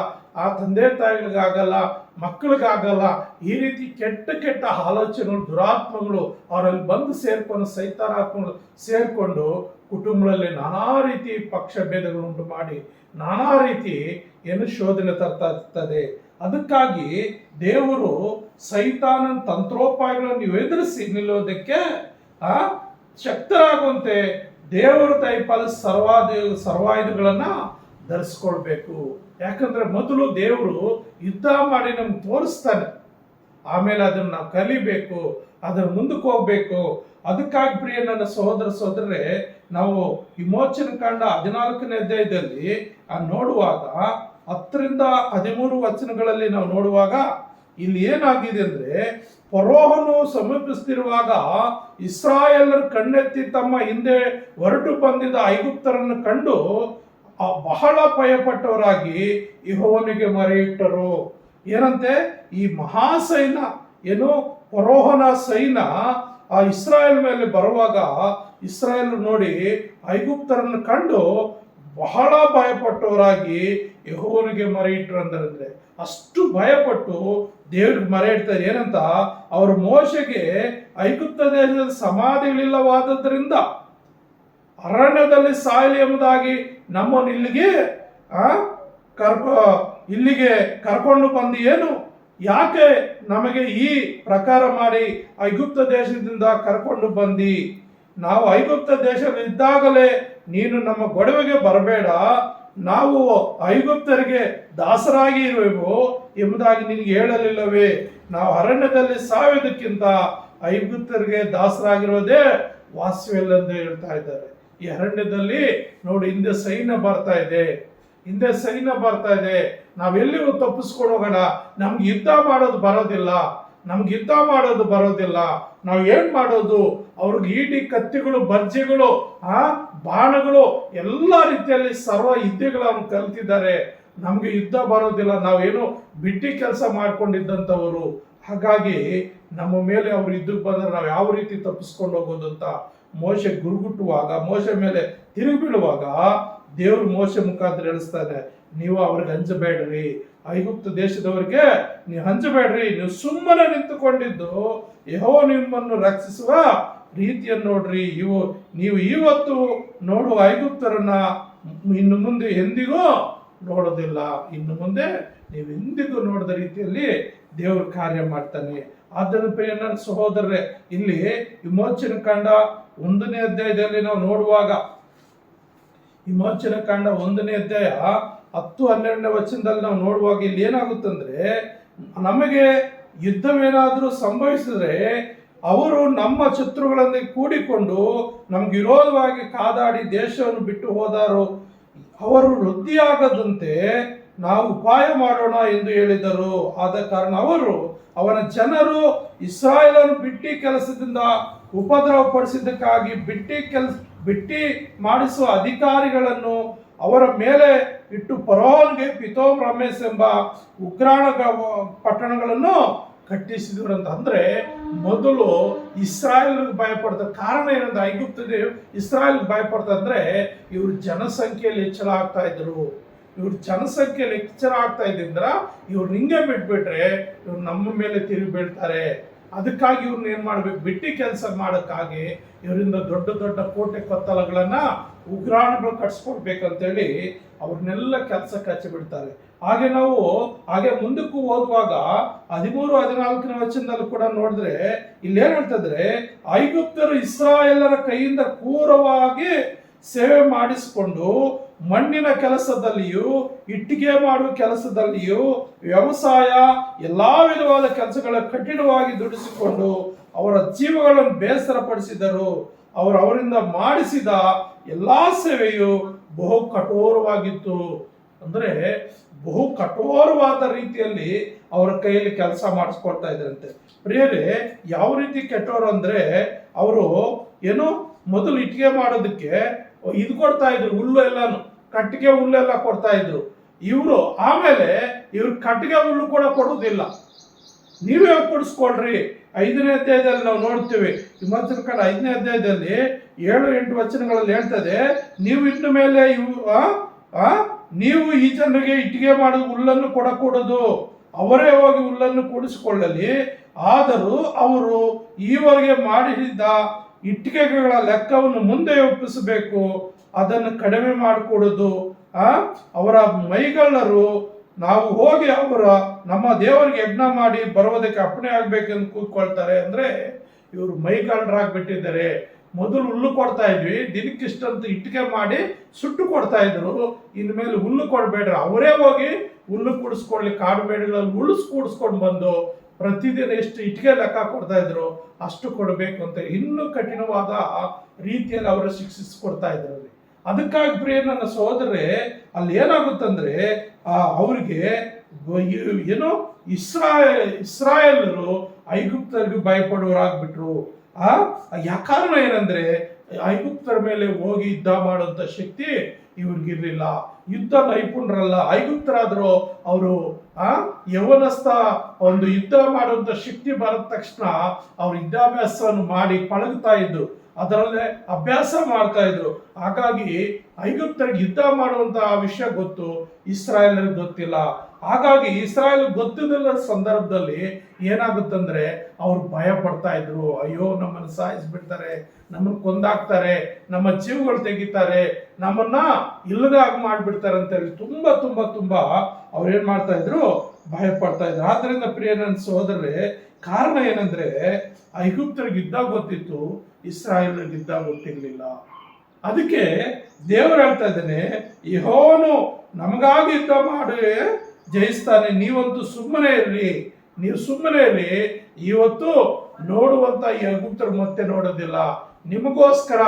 ಆ ತಂದೆ ತಾಯಿಗಳಿಗಾಗಲ್ಲ, ಮಕ್ಕಳಿಗಾಗಲ್ಲ, ಈ ರೀತಿ ಕೆಟ್ಟ ಆಲೋಚನೆಗಳು, ದುರಾತ್ಮಗಳು ಅವರಲ್ಲಿ ಬಂದು ಸೇರ್ಕೊಂಡು, ಸೈತಾನಾತ್ಮಗಳು ಸೇರ್ಕೊಂಡು ಕುಟುಂಬಗಳಲ್ಲಿ ನಾನಾ ರೀತಿ ಪಕ್ಷ ಭೇದಗಳು ಉಂಟು ಮಾಡಿ ನಾನಾ ರೀತಿ ಶೋಧನೆ ತರ್ತಾ ಇರ್ತದೆ. ಅದಕ್ಕಾಗಿ ದೇವರು ಸೈತಾನನ ತಂತ್ರೋಪಾಯಗಳನ್ನು ಎದುರಿಸಿ ನಿಲ್ಲೋದಕ್ಕೆ ಶಕ್ತರಾಗುವಂತೆ ದೇವರು ದಯಪಾಲ ಸರ್ವಾಯುಧಗಳನ್ನ ಧರಿಸ್ಕೊಳ್ಬೇಕು. ಯಾಕಂದ್ರೆ ಮೊದಲು ದೇವರು ಯುದ್ಧ ಮಾಡಿ ನಮ್ಗೆ ತೋರಿಸ್ತಾನೆ, ಆಮೇಲೆ ಅದನ್ನ ನಾವು ಕಲಿಬೇಕು, ಅದನ್ನ ಮುಂದಕ್ಕೆ ಹೋಗ್ಬೇಕು. ಅದಕ್ಕಾಗಿ ಪ್ರಿಯ ನನ್ನ ಸಹೋದರರೇ, ನಾವು ವಿಮೋಚನ ಕಾಂಡ 14ನೇ ಅಧ್ಯಾಯದಲ್ಲಿ ನೋಡುವಾಗ 10-13 ವಚನಗಳಲ್ಲಿ ನಾವು ನೋಡುವಾಗ ಇಲ್ಲಿ ಏನಾಗಿದೆ ಅಂದ್ರೆ, ಫರೋಹನು ಸಮೀಪಿಸುತ್ತಿರುವಾಗ ಇಸ್ರಾಯೇಲರ ಕಣ್ಣೆತ್ತಿ ತಮ್ಮ ಹಿಂದೆ ಹೊರಟು ಬಂದಿದ್ದ ಐಗುಪ್ತರನ್ನು ಕಂಡು ಬಹಳ ಭಯಪಟ್ಟವರಾಗಿ ಯೆಹೋವನಿಗೆ ಮೊರೆಯಿಟ್ಟರು. ಏನಂತೆ, ಈ ಮಹಾಸೈನ ಫರೋಹನ ಸೈನ ಆ ಇಸ್ರಾಯೇಲ್ ಮೇಲೆ ಬರುವಾಗ ಇಸ್ರಾಯೇಲ್ ನೋಡಿ ಐಗುಪ್ತರನ್ನು ಕಂಡು ಬಹಳ ಭಯಪಟ್ಟವರಾಗಿ ಯೆಹೋವನಿಗೆ ಮೊರೆಯಿಟ್ಟರು ಅಂದ್ರೆ ಅಷ್ಟು ಭಯಪಟ್ಟು ದೇವ್ರಿಗೆ ಮೊರೆ ಇಡ್ತಾರೆ. ಏನಂತ, ಅವರು ಮೋಶೆಗೆ ಐಗುಪ್ತ ದೇಶದಲ್ಲಿ ಸಮಾಧಿಗಳಿಲ್ಲವಾದದ್ರಿಂದ ಅರಣ್ಯದಲ್ಲಿ ಸಾಯಲಿ ಎಂಬುದಾಗಿ ನಮ್ಮನ್ನು ಇಲ್ಲಿಗೆ ಕರ್ಕೊಂಡು ಬಂದು ಏನು, ಯಾಕೆ ನಮಗೆ ಈ ಪ್ರಕಾರ ಮಾಡಿ ಐಗುಪ್ತ ದೇಶದಿಂದ ಕರ್ಕೊಂಡು ಬಂದಿ? ನಾವು ಐಗುಪ್ತ ದೇಶದಲ್ಲಿದ್ದಾಗಲೇ ನೀನು ನಮ್ಮ ಗೊಡವೆಗೆ ಬರಬೇಡ, ನಾವು ಐಗುಪ್ತರಿಗೆ ದಾಸರಾಗಿ ಇರುವೆವು ಎಂಬುದಾಗಿ ನಿನಗೆ ಹೇಳಲಿಲ್ಲವೇ? ನಾವು ಅರಣ್ಯದಲ್ಲಿ ಸಾಯೋದಕ್ಕಿಂತ ಐಗುಪ್ತರಿಗೆ ದಾಸರಾಗಿರೋದೇ ವಾಸ್ಯವಿಲ್ಲಂದು ಹೇಳ್ತಾ ಇದ್ದಾರೆ. ಈ ಅರಣ್ಯದಲ್ಲಿ ನೋಡಿ ಹಿಂದೆ ಸೈನ್ಯ ಬರ್ತಾ ಇದೆ, ನಾವೆಲ್ಲಿಗೂ ತಪ್ಪಿಸ್ಕೊಂಡು ಹೋಗೋಣ, ನಮ್ಗೆ ಯುದ್ಧ ಮಾಡೋದು ಬರೋದಿಲ್ಲ, ನಾವು ಏನ್ ಮಾಡೋದು? ಅವ್ರಿಗೆ ಈಟಿ, ಕತ್ತಿಗಳು, ಬರ್ಜಿಗಳು, ಬಾಣಗಳು, ಎಲ್ಲ ರೀತಿಯಲ್ಲಿ ಸರ್ವ ಯುದ್ಧಗಳನ್ನು ಕಲ್ತಿದ್ದಾರೆ. ನಮ್ಗೆ ಯುದ್ಧ ಬರೋದಿಲ್ಲ, ನಾವೇನು ಬಿಟ್ಟಿ ಕೆಲಸ ಮಾಡ್ಕೊಂಡಿದ್ದಂಥವರು. ಹಾಗಾಗಿ ನಮ್ಮ ಮೇಲೆ ಅವ್ರು ಯುದ್ಧಕ್ಕೆ ಬಂದ್ರೆ ನಾವು ಯಾವ ರೀತಿ ತಪ್ಪಿಸ್ಕೊಂಡು ಹೋಗೋದು ಅಂತ ಮೋಶೆ ಗುರುಗುಟ್ಟುವಾಗ, ಮೋಶೆ ಮೇಲೆ ತಿರುಗಿ ಬೀಳುವಾಗ ದೇವರು ಮೋಶೆ ಮುಖಾಂತರ ಹೇಳಿಸ್ತಾನೆ, ನೀವು ಅವ್ರಿಗೆ ಹಂಚಬೇಡ್ರಿ, ಐಗುಪ್ತ ದೇಶದವರಿಗೆ ನೀವು ಹಂಚಬೇಡ್ರಿ, ನೀವು ಸುಮ್ಮನೆ ನಿಂತುಕೊಂಡಿದ್ದು ಯೆಹೋವ ನಿಮ್ಮನ್ನು ರಕ್ಷಿಸುವ ರೀತಿಯನ್ನು ನೋಡ್ರಿ. ನೀವು ಇವತ್ತು ನೋಡುವ ಐಗುಪ್ತರನ್ನ ಇನ್ನು ಮುಂದೆ ಎಂದಿಗೂ ನೋಡೋದಿಲ್ಲ, ಇನ್ನು ಮುಂದೆ ನೀವು ಎಂದಿಗೂ ನೋಡಿದ ರೀತಿಯಲ್ಲಿ ದೇವರು ಕಾರ್ಯ ಮಾಡ್ತಾನೆ. ಆದ್ದರಿಂದ ಪ್ರಿಯ ನನ್ನ ಸಹೋದರರೇ, ಇಲ್ಲಿ ವಿಮೋಚನ ಕಾಂಡ 1ನೇ ಅಧ್ಯಾಯದಲ್ಲಿ ನಾವು ನೋಡುವಾಗ, ವಿಮೋಚನ ಕಾಂಡ 1ನೇ ಅಧ್ಯಾಯ 10-12ನೇ ವಚನದಲ್ಲಿ ನಾವು ನೋಡುವಾಗ ಇಲ್ಲಿ ಏನಾಗುತ್ತಂದ್ರೆ, ನಮಗೆ ಯುದ್ಧವೇನಾದರೂ ಸಂಭವಿಸಿದ್ರೆ ಅವರು ನಮ್ಮ ಶತ್ರುಗಳೊಂದಿಗೆ ಕೂಡಿಕೊಂಡು ನಮ್ಗೆ ವಿರೋಧವಾಗಿ ಕಾದಾಡಿ ದೇಶವನ್ನು ಬಿಟ್ಟು ಹೋದಾರು, ಅವರು ವೃದ್ಧಿಯಾಗದಂತೆ ನಾವು ಉಪಾಯ ಮಾಡೋಣ ಎಂದು ಹೇಳಿದರು. ಆದ ಕಾರಣ ಅವನ ಜನರು ಇಸ್ರಾಯೇಲನ್ನು ಬಿಟ್ಟಿ ಕೆಲಸದಿಂದ ಉಪದ್ರವ ಪಡಿಸಿದ್ದಕ್ಕಾಗಿ ಬಿಟ್ಟಿ ಮಾಡಿಸುವ ಅಧಿಕಾರಿಗಳನ್ನು ಅವರ ಮೇಲೆ ಇಟ್ಟು ಫರೋಹನಿಗೆ ಪಿತೋಮ್ ರಮೇಶ್ ಎಂಬ ಉಗ್ರಾಣ ಪಟ್ಟಣಗಳನ್ನು ಕಟ್ಟಿಸಿದ್ರು. ಅಂದ್ರೆ ಮೊದಲು ಇಸ್ರಾಯೇಲ್ಗೆ ಭಯಪಡ್ತಾರೆ. ಕಾರಣ ಏನಂದ್ರೆ, ಐಗುಪ್ತದೆ ಇಸ್ರಾಯೇಲ್ ಭಯಪಡ್ತಾರೆ ಅಂದ್ರೆ ಇವ್ರ ಜನಸಂಖ್ಯೆಯಲ್ಲಿ ಹೆಚ್ಚಳ ಆಗ್ತಾ ಇದ್ರು. ಇವ್ರು ನಿಂಗೆ ಬಿಟ್ಬಿಟ್ರೆ ಇವ್ರು ನಮ್ಮ ಮೇಲೆ ತಿರುಗಿ ಬೀಳ್ತಾರೆ. ಅದಕ್ಕಾಗಿ ಇವ್ರನ್ನ ಏನ್ ಮಾಡ್ಬೇಕು, ಬಿಟ್ಟಿ ಕೆಲಸ ಮಾಡೋಕ್ಕಾಗಿ ಇವರಿಂದ ದೊಡ್ಡ ದೊಡ್ಡ ಕೋಟೆ ಕೊತ್ತಲಗಳನ್ನ ಉಗ್ರಾಣಗಳು ಕಟ್ಸ್ಕೊಡ್ಬೇಕಂತೇಳಿ ಅವ್ರನ್ನೆಲ್ಲ ಕೆಲಸಕ್ಕೆ ಹಚ್ಚಿಬಿಡ್ತಾರೆ. ಹಾಗೆ ಮುಂದಕ್ಕೂ ಓದುವಾಗ 13-14 ವಚನದಲ್ಲಿ ಕೂಡ ನೋಡಿದ್ರೆ ಇಲ್ಲಿ ಏನ್ ಹೇಳ್ತಿದ್ರೆ, ಐಗುಪ್ತರು ಇಸ್ರಾಯೇಲರ ಕೈಯಿಂದ ಕ್ರೂರವಾಗಿ ಸೇವೆ ಮಾಡಿಸಿಕೊಂಡು ಮಣ್ಣಿನ ಕೆಲಸದಲ್ಲಿಯೂ ಇಟ್ಟಿಗೆ ಮಾಡುವ ಕೆಲಸದಲ್ಲಿಯೂ ವ್ಯವಸಾಯ ಎಲ್ಲಾ ವಿಧವಾದ ಕೆಲಸಗಳ ಕಠಿಣವಾಗಿ ದುಡಿಸಿಕೊಂಡು ಅವರ ಜೀವಗಳನ್ನು ಬೇಸರಪಡಿಸಿದರು. ಅವರಿಂದ ಮಾಡಿಸಿದ ಎಲ್ಲಾ ಸೇವೆಯು ಬಹು ಕಠೋರವಾಗಿತ್ತು. ಅಂದ್ರೆ ಬಹು ಕಠೋರವಾದ ರೀತಿಯಲ್ಲಿ ಅವರ ಕೈಯಲ್ಲಿ ಕೆಲಸ ಮಾಡಿಸ್ಕೊಡ್ತಾ ಇದ್ರಂತೆ. ಪ್ರಿಯರೇ, ಯಾವ ರೀತಿ ಕೆಟ್ಟವರು ಅಂದ್ರೆ, ಅವರು ಏನು ಮೊದಲು ಇಟ್ಟಿಗೆ ಮಾಡೋದಕ್ಕೆ ಇದು ಕೊಡ್ತಾ ಇದ್ರು, ಹುಲ್ಲು ಎಲ್ಲಾನು, ಕಟ್ಟಿಗೆ ಹುಲ್ಲೆಲ್ಲ ಕೊಡ್ತಾ ಇದ್ರು ಇವರು. ಆಮೇಲೆ ಇವ್ರು ಕಟ್ಟಿಗೆ ಹುಲ್ಲು ಕೂಡ ಕೊಡುವುದಿಲ್ಲ, ನೀವೇ ಕೊಡಿಸ್ಕೊಳ್ರಿ. 5ನೇ ಅಧ್ಯಾಯದಲ್ಲಿ ನಾವು ನೋಡ್ತೀವಿ, ಹಿಮಾಚಲ ಕಂಡ 5ನೇ ಅಧ್ಯಾಯದಲ್ಲಿ 7-8 ವಚನಗಳಲ್ಲಿ ಹೇಳ್ತದೆ, ನೀವು ಇನ್ನು ಮೇಲೆ ನೀವು ಈ ಜನರಿಗೆ ಇಟ್ಟಿಗೆ ಮಾಡೋದು ಹುಲ್ಲನ್ನು ಕೊಡಕೂಡದು, ಅವರೇ ಹೋಗಿ ಹುಲ್ಲನ್ನು ಕೂಡಿಸಿಕೊಳ್ಳಲಿ. ಆದರೂ ಅವರು ಈವರೆಗೆ ಮಾಡಿದ ಇಟ್ಟಿಗೆಗಳ ಲೆಕ್ಕವನ್ನು ಮುಂದೆ ಒಪ್ಪಿಸಬೇಕು, ಅದನ್ನು ಕಡಿಮೆ ಮಾಡಿಕೊಡುದು. ಅವರ ಮೈಗಳ್ಳರು ನಾವು ಹೋಗಿ ನಮ್ಮ ದೇವರಿಗೆ ಯಜ್ಞ ಮಾಡಿ ಬರೋದಕ್ಕೆ ಅಪ್ಪಣೆ ಆಗ್ಬೇಕೆಂದು ಕೂತ್ಕೊಳ್ತಾರೆ. ಅಂದ್ರೆ ಇವರು ಮೈಗಳ್ಳರಾಗ್ಬಿಟ್ಟಿದ್ದಾರೆ. ಮೊದಲು ಹುಲ್ಲು ಕೊಡ್ತಾ ಇದ್ವಿ, ದಿನಕ್ಕಿಷ್ಟಂತ ಇಟ್ಟಿಗೆ ಮಾಡಿ ಸುಟ್ಟು ಕೊಡ್ತಾ ಇದ್ರು, ಇನ್ಮೇಲೆ ಹುಲ್ಲು ಕೊಡ್ಬೇಡ್ರಿ, ಅವರೇ ಹೋಗಿ ಹುಲ್ಲು ಕೂಡಿಸ್ಕೊಳ್ಳಿ, ಕಾಡು ಮೇಡುಗಳಲ್ಲಿ ಹುಲ್ಲು ಕೂಡಿಸ್ಕೊಂಡು ಬಂದು ಪ್ರತಿದಿನ ಎಷ್ಟು ಇಟ್ಟಿಗೆ ಲೆಕ್ಕ ಕೊಡ್ತಾ ಇದ್ರು ಅಷ್ಟು ಕೊಡಬೇಕು ಅಂತ ಇನ್ನೂ ಕಠಿಣವಾದ ರೀತಿಯಲ್ಲಿ ಅವರು ಶಿಕ್ಷಿಸ್ಕೊಡ್ತಾ ಇದ್ರು. ಅದಕ್ಕಾಗಿ ಪ್ರಿಯ ನನ್ನ ಸಹೋದರರೇ, ಅಲ್ಲಿ ಏನಾಗುತ್ತಂದ್ರೆ ಅವರಿಗೆ ಏನೋ ಇಸ್ರಾಯೇಲರು ಐಗುಪ್ತರಿಗೆ ಭಯಪಡುವರಾಗ್ಬಿಟ್ರು. ಕಾರಣ ಏನಂದ್ರೆ, ಐಗುಪ್ತರ ಮೇಲೆ ಹೋಗಿ ಯುದ್ಧ ಮಾಡುವಂತ ಶಕ್ತಿ ಇವ್ರಿಗಿರ್ಲಿಲ್ಲ, ಯುದ್ಧ ನೈಪುಣರಲ್ಲ. ಐಗುಪ್ತರಾದ್ರು ಅವರು ಯೌವನಸ್ಥ ಒಂದು ಯುದ್ಧ ಮಾಡುವಂತ ಶಕ್ತಿ ಬರದ ತಕ್ಷಣ ಅವ್ರು ಯುದ್ಧಾಭ್ಯಾಸವನ್ನು ಮಾಡಿ ಪಳಗ್ತಾ ಇದ್ರು, ಅದರಲ್ಲೇ ಅಭ್ಯಾಸ ಮಾಡ್ತಾ ಇದ್ರು. ಹಾಗಾಗಿ ಐಗುಪ್ತರಿಗೆ ಯುದ್ಧ ಮಾಡುವಂತಹ ವಿಷಯ ಗೊತ್ತು, ಇಸ್ರಾಯೇಲರಿಗೆ ಗೊತ್ತಿಲ್ಲ. ಹಾಗಾಗಿ ಇಸ್ರಾಯೇಲ್ ಗೊತ್ತಿದ್ದ ಸಂದರ್ಭದಲ್ಲಿ ಏನಾಗುತ್ತಂದ್ರೆ ಅವ್ರು ಭಯ ಪಡ್ತಾ ಇದ್ರು, ಅಯ್ಯೋ ನಮ್ಮನ್ನು ಸಾಯಿಸ್ಬಿಡ್ತಾರೆ, ನಮ್ಮನ್ನು ಕೊಂದಾಕ್ತಾರೆ, ನಮ್ಮ ಜೀವಗಳು ತೆಗಿತಾರೆ, ನಮ್ಮನ್ನ ಇಲ್ಲದಾಗ ಮಾಡ್ಬಿಡ್ತಾರೆ ಅಂತ ಹೇಳಿ ತುಂಬಾ ತುಂಬಾ ತುಂಬಾ ಅವ್ರೇನ್ ಮಾಡ್ತಾ ಇದ್ರು, ಭಯ ಪಡ್ತಾ ಇದ್ರು. ಆದ್ರಿಂದ ಪ್ರಿಯ ನನ್ನ ಸಹೋದರರೇ, ಕಾರಣ ಏನಂದ್ರೆ ಐಗುಪ್ತರಿಗೆ ಯುದ್ಧ ಗೊತ್ತಿತ್ತು, ಇಸ್ರಾಯೇಲರಿಗೆ ಯುದ್ಧ ಗೊತ್ತಿರ್ಲಿಲ್ಲ. ಅದಕ್ಕೆ ದೇವರು ಹೇಳ್ತಾ ಇದ್ದಾನೆ, ಯೆಹೋವನು ನಮಗಾಗಿ ಯುದ್ಧ ಮಾಡಿ ಜಯಿಸ್ತಾನೆ, ನೀವಂತೂ ಸುಮ್ಮನೆ ಇರ್ರಿ, ನೀವು ಸುಮ್ಮನೆ ಇರ್ರಿ. ಇವತ್ತು ನೋಡುವಂತ ಐಗುಪ್ತರು ಮತ್ತೆ ನೋಡೋದಿಲ್ಲ, ನಿಮಗೋಸ್ಕರ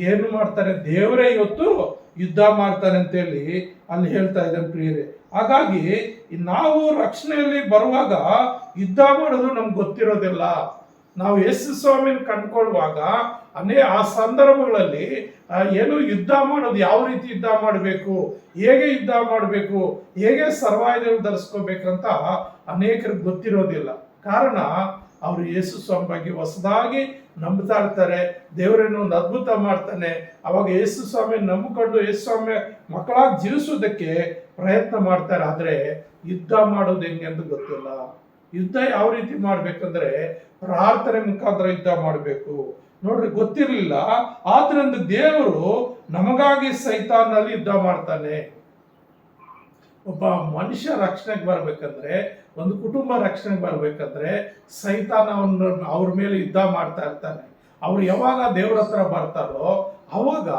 ಏನು ಮಾಡ್ತಾನೆ ದೇವರೇ ಇವತ್ತು ಯುದ್ಧ ಮಾಡ್ತಾನೆ ಅಂತೇಳಿ ಅಲ್ಲಿ ಹೇಳ್ತಾ ಇದ್ದಾನೆ ಪ್ರಿಯರೇ. ಹಾಗಾಗಿ ನಾವು ರಕ್ಷಣೆಯಲ್ಲಿ ಬರುವಾಗ ಯುದ್ಧ ಮಾಡೋದು ನಮ್ಗೆ ಗೊತ್ತಿರೋದಿಲ್ಲ. ನಾವು ಯೇಸು ಸ್ವಾಮಿನ ಕಂಡುಕೊಳ್ಳುವಾಗ ಆ ಸಂದರ್ಭಗಳಲ್ಲಿ ಏನು ಯುದ್ಧ ಮಾಡೋದು, ಯಾವ ರೀತಿ ಯುದ್ಧ ಮಾಡಬೇಕು, ಹೇಗೆ ಯುದ್ಧ ಮಾಡಬೇಕು, ಹೇಗೆ ಸರ್ವಾಯುಧ ಧರಿಸ್ಕೋಬೇಕಂತ ಅನೇಕರಿಗೆ ಗೊತ್ತಿರೋದಿಲ್ಲ. ಕಾರಣ ಅವರು ಯೇಸು ಸ್ವಾಮಿ ಬಗ್ಗೆ ಹೊಸದಾಗಿ ನಂಬ್ತಾ ಇರ್ತಾರೆ, ದೇವರೇನೋ ಒಂದು ಅದ್ಭುತ ಮಾಡ್ತಾನೆ, ಅವಾಗ ಯೇಸು ಸ್ವಾಮಿ ನಂಬಿಕೊಂಡು ಯೇಸು ಸ್ವಾಮಿ ಮಕ್ಕಳಾಗಿ ಜೀವಿಸೋದಕ್ಕೆ ಪ್ರಯತ್ನ ಮಾಡ್ತಾರೆ. ಆದ್ರೆ ಯುದ್ಧ ಮಾಡೋದು ಹೆಂಗೆ ಅಂತ ಗೊತ್ತಿಲ್ಲ. ಯುದ್ಧ ಯಾವ ರೀತಿ ಮಾಡ್ಬೇಕಂದ್ರೆ ಪ್ರಾರ್ಥನೆ ಮುಖಾಂತರ ಯುದ್ಧ ಮಾಡಬೇಕು. ನೋಡ್ರಿ, ಗೊತ್ತಿರ್ಲಿಲ್ಲ. ಆದ್ರಿಂದ ದೇವರು ನಮಗಾಗಿ ಸೈತಾನಲ್ಲಿ ಯುದ್ಧ ಮಾಡ್ತಾನೆ. ಒಬ್ಬ ಮನುಷ್ಯ ರಕ್ಷಣೆಗೆ ಬರ್ಬೇಕಂದ್ರೆ, ಒಂದು ಕುಟುಂಬ ರಕ್ಷಣೆಗೆ ಬರ್ಬೇಕಂದ್ರೆ ಸೈತಾನವನ್ನು ಅವ್ರ ಮೇಲೆ ಯುದ್ಧ ಮಾಡ್ತಾ ಇರ್ತಾನೆ. ಅವ್ರು ಯಾವಾಗ ದೇವರ ಹತ್ರ ಬರ್ತಾರೋ ಅವಾಗ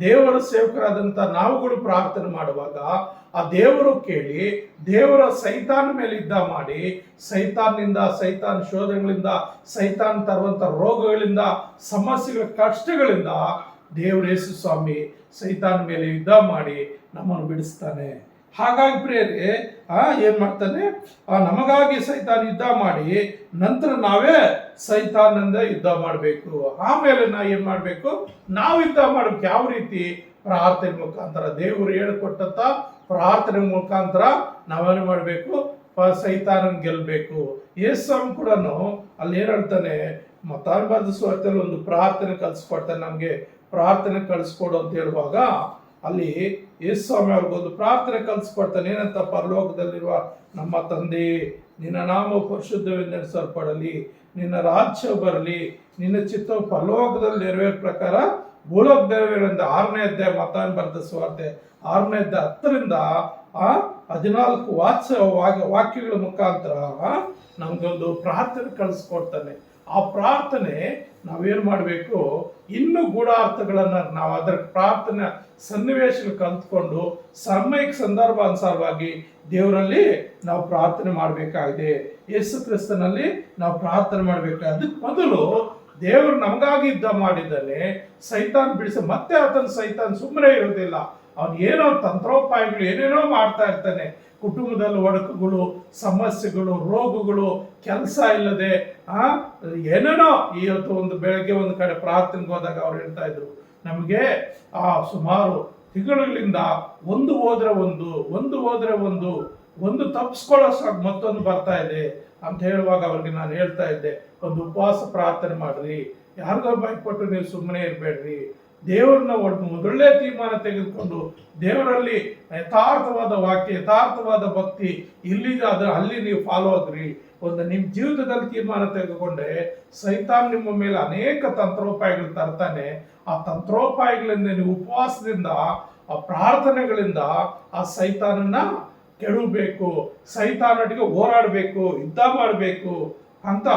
ದೇವರ ಸೇವಕರಾದಂತ ನಾವುಗಳು ಪ್ರಾರ್ಥನೆ ಮಾಡುವಾಗ ಆ ದೇವರು ಕೇಳಿ ದೇವರ ಸೈತಾನ ಮೇಲೆ ಯುದ್ಧ ಮಾಡಿ, ಸೈತಾನ್ನಿಂದ, ಸೈತಾನ್ ಶೋಧನೆಗಳಿಂದ, ಸೈತಾನ್ ತರುವಂತ ರೋಗಗಳಿಂದ, ಸಮಸ್ಯೆಗಳ ಕಷ್ಟಗಳಿಂದ ದೇವರು ಯೇಸು ಸ್ವಾಮಿ ಸೈತಾನ್ ಮೇಲೆ ಯುದ್ಧ ಮಾಡಿ ನಮ್ಮನ್ನು ಬಿಡಿಸ್ತಾನೆ. ಹಾಗಾಗಿ ಪ್ರಿಯರೇ, ಏನ್ ಮಾಡ್ತಾನೆ, ನಮಗಾಗಿ ಸೈತಾನ್ ಯುದ್ಧ ಮಾಡಿ ನಂತರ ನಾವೇ ಸೈತಾನಿಂದ ಯುದ್ಧ ಮಾಡಬೇಕು. ಆಮೇಲೆ ಏನ್ ಮಾಡ್ಬೇಕು, ನಾವು ಯುದ್ಧ ಮಾಡ್ಬೇಕು. ಯಾವ ರೀತಿ? ಪ್ರಾರ್ಥನೆ ಮುಖಾಂತರ. ದೇವರು ಹೇಳಿಕೊಟ್ಟಂತ ಪ್ರಾರ್ಥನೆ ಮುಖಾಂತರ ನಾವೇನು ಮಾಡ್ಬೇಕು, ಸೈತಾನನ್ ಗೆಲ್ಬೇಕು. ಯೇಸು ಕೂಡ ಅಲ್ಲಿ ಏನ್ ಹೇಳ್ತಾನೆ, ಮತ್ತಾರು ಸುವಾರ್ತೆಯಲ್ಲಿ ಒಂದು ಪ್ರಾರ್ಥನೆ ಕಲಿಸ್ಕೊಡ್ತಾನೆ, ನಮ್ಗೆ ಪ್ರಾರ್ಥನೆ ಕಳಿಸ್ಕೊಡು ಅಂತ ಹೇಳುವಾಗ ಅಲ್ಲಿ ಯೇಸು ಸ್ವಾಮಿ ಅವ್ರಿಗೊಂದು ಪ್ರಾರ್ಥನೆ ಕಲಿಸ್ಕೊಡ್ತಾನೆ. ಏನಂತ? ಪರಲೋಕದಲ್ಲಿರುವ ನಮ್ಮ ತಂದೆ, ನಿನ್ನ ನಾಮ ಪರಿಶುದ್ಧವೆಂದೆಣಿಸಲ್ಪಡಲಿ, ನಿನ್ನ ರಾಜ್ಯ ಬರಲಿ, ನಿನ್ನ ಚಿತ್ತವು ಪರಲೋಕದಲ್ಲಿ ನೆರವೇರ ಪ್ರಕಾರ ಭೂಲೋಕ ನೆರವೇರಿಂದ 6ನೇ ಅಧ್ಯಾಯ ಮತ್ತಾಯನ ಬರೆದ ಸುವಾರ್ತೆ 6ನೇ ಅಧ್ಯಾಯ 10ರಿಂದ 14 ವಾಕ್ಯಗಳ ಮುಖಾಂತರ ನಮಗೊಂದು ಪ್ರಾರ್ಥನೆ ಕಳಿಸ್ಕೊಡ್ತಾನೆ. ಆ ಪ್ರಾರ್ಥನೆ ನಾವೇನು ಮಾಡಬೇಕು, ಇನ್ನೂ ಗೂಢಾರ್ಥಗಳನ್ನು ನಾವು ಅದರ ಪ್ರಾರ್ಥನೆ ಸನ್ನಿವೇಶಗಳು ಕಲ್ತ್ಕೊಂಡು ಸಮಯಕ್ಕೆ ಸಂದರ್ಭ ಅನುಸಾರವಾಗಿ ದೇವರಲ್ಲಿ ನಾವು ಪ್ರಾರ್ಥನೆ ಮಾಡಬೇಕಾಗಿದೆ. ಯೇಸು ಕ್ರಿಸ್ತನಲ್ಲಿ ನಾವು ಪ್ರಾರ್ಥನೆ ಮಾಡಬೇಕಾಗಿದೆ. ಅದಕ್ಕೆ ಮೊದಲು ದೇವರು ನಮಗಾಗಿ ಯುದ್ಧ ಮಾಡಿದ್ದಾನೆ. ಸೈತಾನ್ ಬಿಡಿಸಿ ಮತ್ತೆ ಸೈತಾನ್ ಸುಮ್ಮನೆ ಇರೋದಿಲ್ಲ. ಅವನು ಏನೋ ತಂತ್ರೋಪಾಯಗಳು ಏನೇನೋ ಮಾಡ್ತಾ ಇರ್ತಾನೆ. ಕುಟುಂಬದಲ್ಲಿ ಒಡಕುಗಳು, ಸಮಸ್ಯೆಗಳು, ರೋಗಗಳು, ಕೆಲಸ ಇಲ್ಲದೆ ಏನೇನೋ. ಇವತ್ತು ಒಂದು ಬೆಳಗ್ಗೆ ಒಂದು ಕಡೆ ಪ್ರಾರ್ಥನೆಗೆ ಹೋದಾಗ ಅವ್ರು ಹೇಳ್ತಾ ಇದ್ರು, ನಮಗೆ ಸುಮಾರು ತಿಂಗಳಿಂದ ಒಂದು ಹೋದ್ರೆ ಒಂದು ತಪ್ಪಿಸ್ಕೊಳ್ಳೋ ಮತ್ತೊಂದು ಬರ್ತಾ ಇದೆ ಅಂತ ಹೇಳುವಾಗ ಅವ್ರಿಗೆ ನಾನು ಹೇಳ್ತಾ ಇದ್ದೆ, ಒಂದು ಉಪವಾಸ ಪ್ರಾರ್ಥನೆ ಮಾಡ್ರಿ, ಯಾರಿಗೋ ಭಯಪಟ್ಟು ನೀವು ಸುಮ್ಮನೆ ಇರಬೇಡ್ರಿ. ದೇವ್ರನ್ನ ಒಳ್ಳೆ ತೀರ್ಮಾನ ತೆಗೆದುಕೊಂಡು ದೇವರಲ್ಲಿ ಯಥಾರ್ಥವಾದ ವಾಕ್ಯ, ಯಥಾರ್ಥವಾದ ಭಕ್ತಿ ಅಲ್ಲಿ ನೀವು ಫಾಲೋ ಆಗ್ರಿ. ಒಂದು ನಿಮ್ಮ ಜೀವಿತದಲ್ಲಿ ತೀರ್ಮಾನ ತೆಗೆದುಕೊಂಡ್ರೆ ಸೈತಾನ್ ನಿಮ್ಮ ಮೇಲೆ ಅನೇಕ ತಂತ್ರೋಪಾಯಗಳು ತರ್ತಾನೆ. ಆ ತಂತ್ರೋಪಾಯಗಳಿಂದ ನೀವು ಉಪವಾಸದಿಂದ, ಆ ಪ್ರಾರ್ಥನೆಗಳಿಂದ ಆ ಸೈತಾನನ್ನ ಕೆಡಬೇಕು, ಸೈತಾನೊಟ್ಟಿಗೆ ಹೋರಾಡಬೇಕು, ಯುದ್ಧ ಮಾಡಬೇಕು ಅಂತ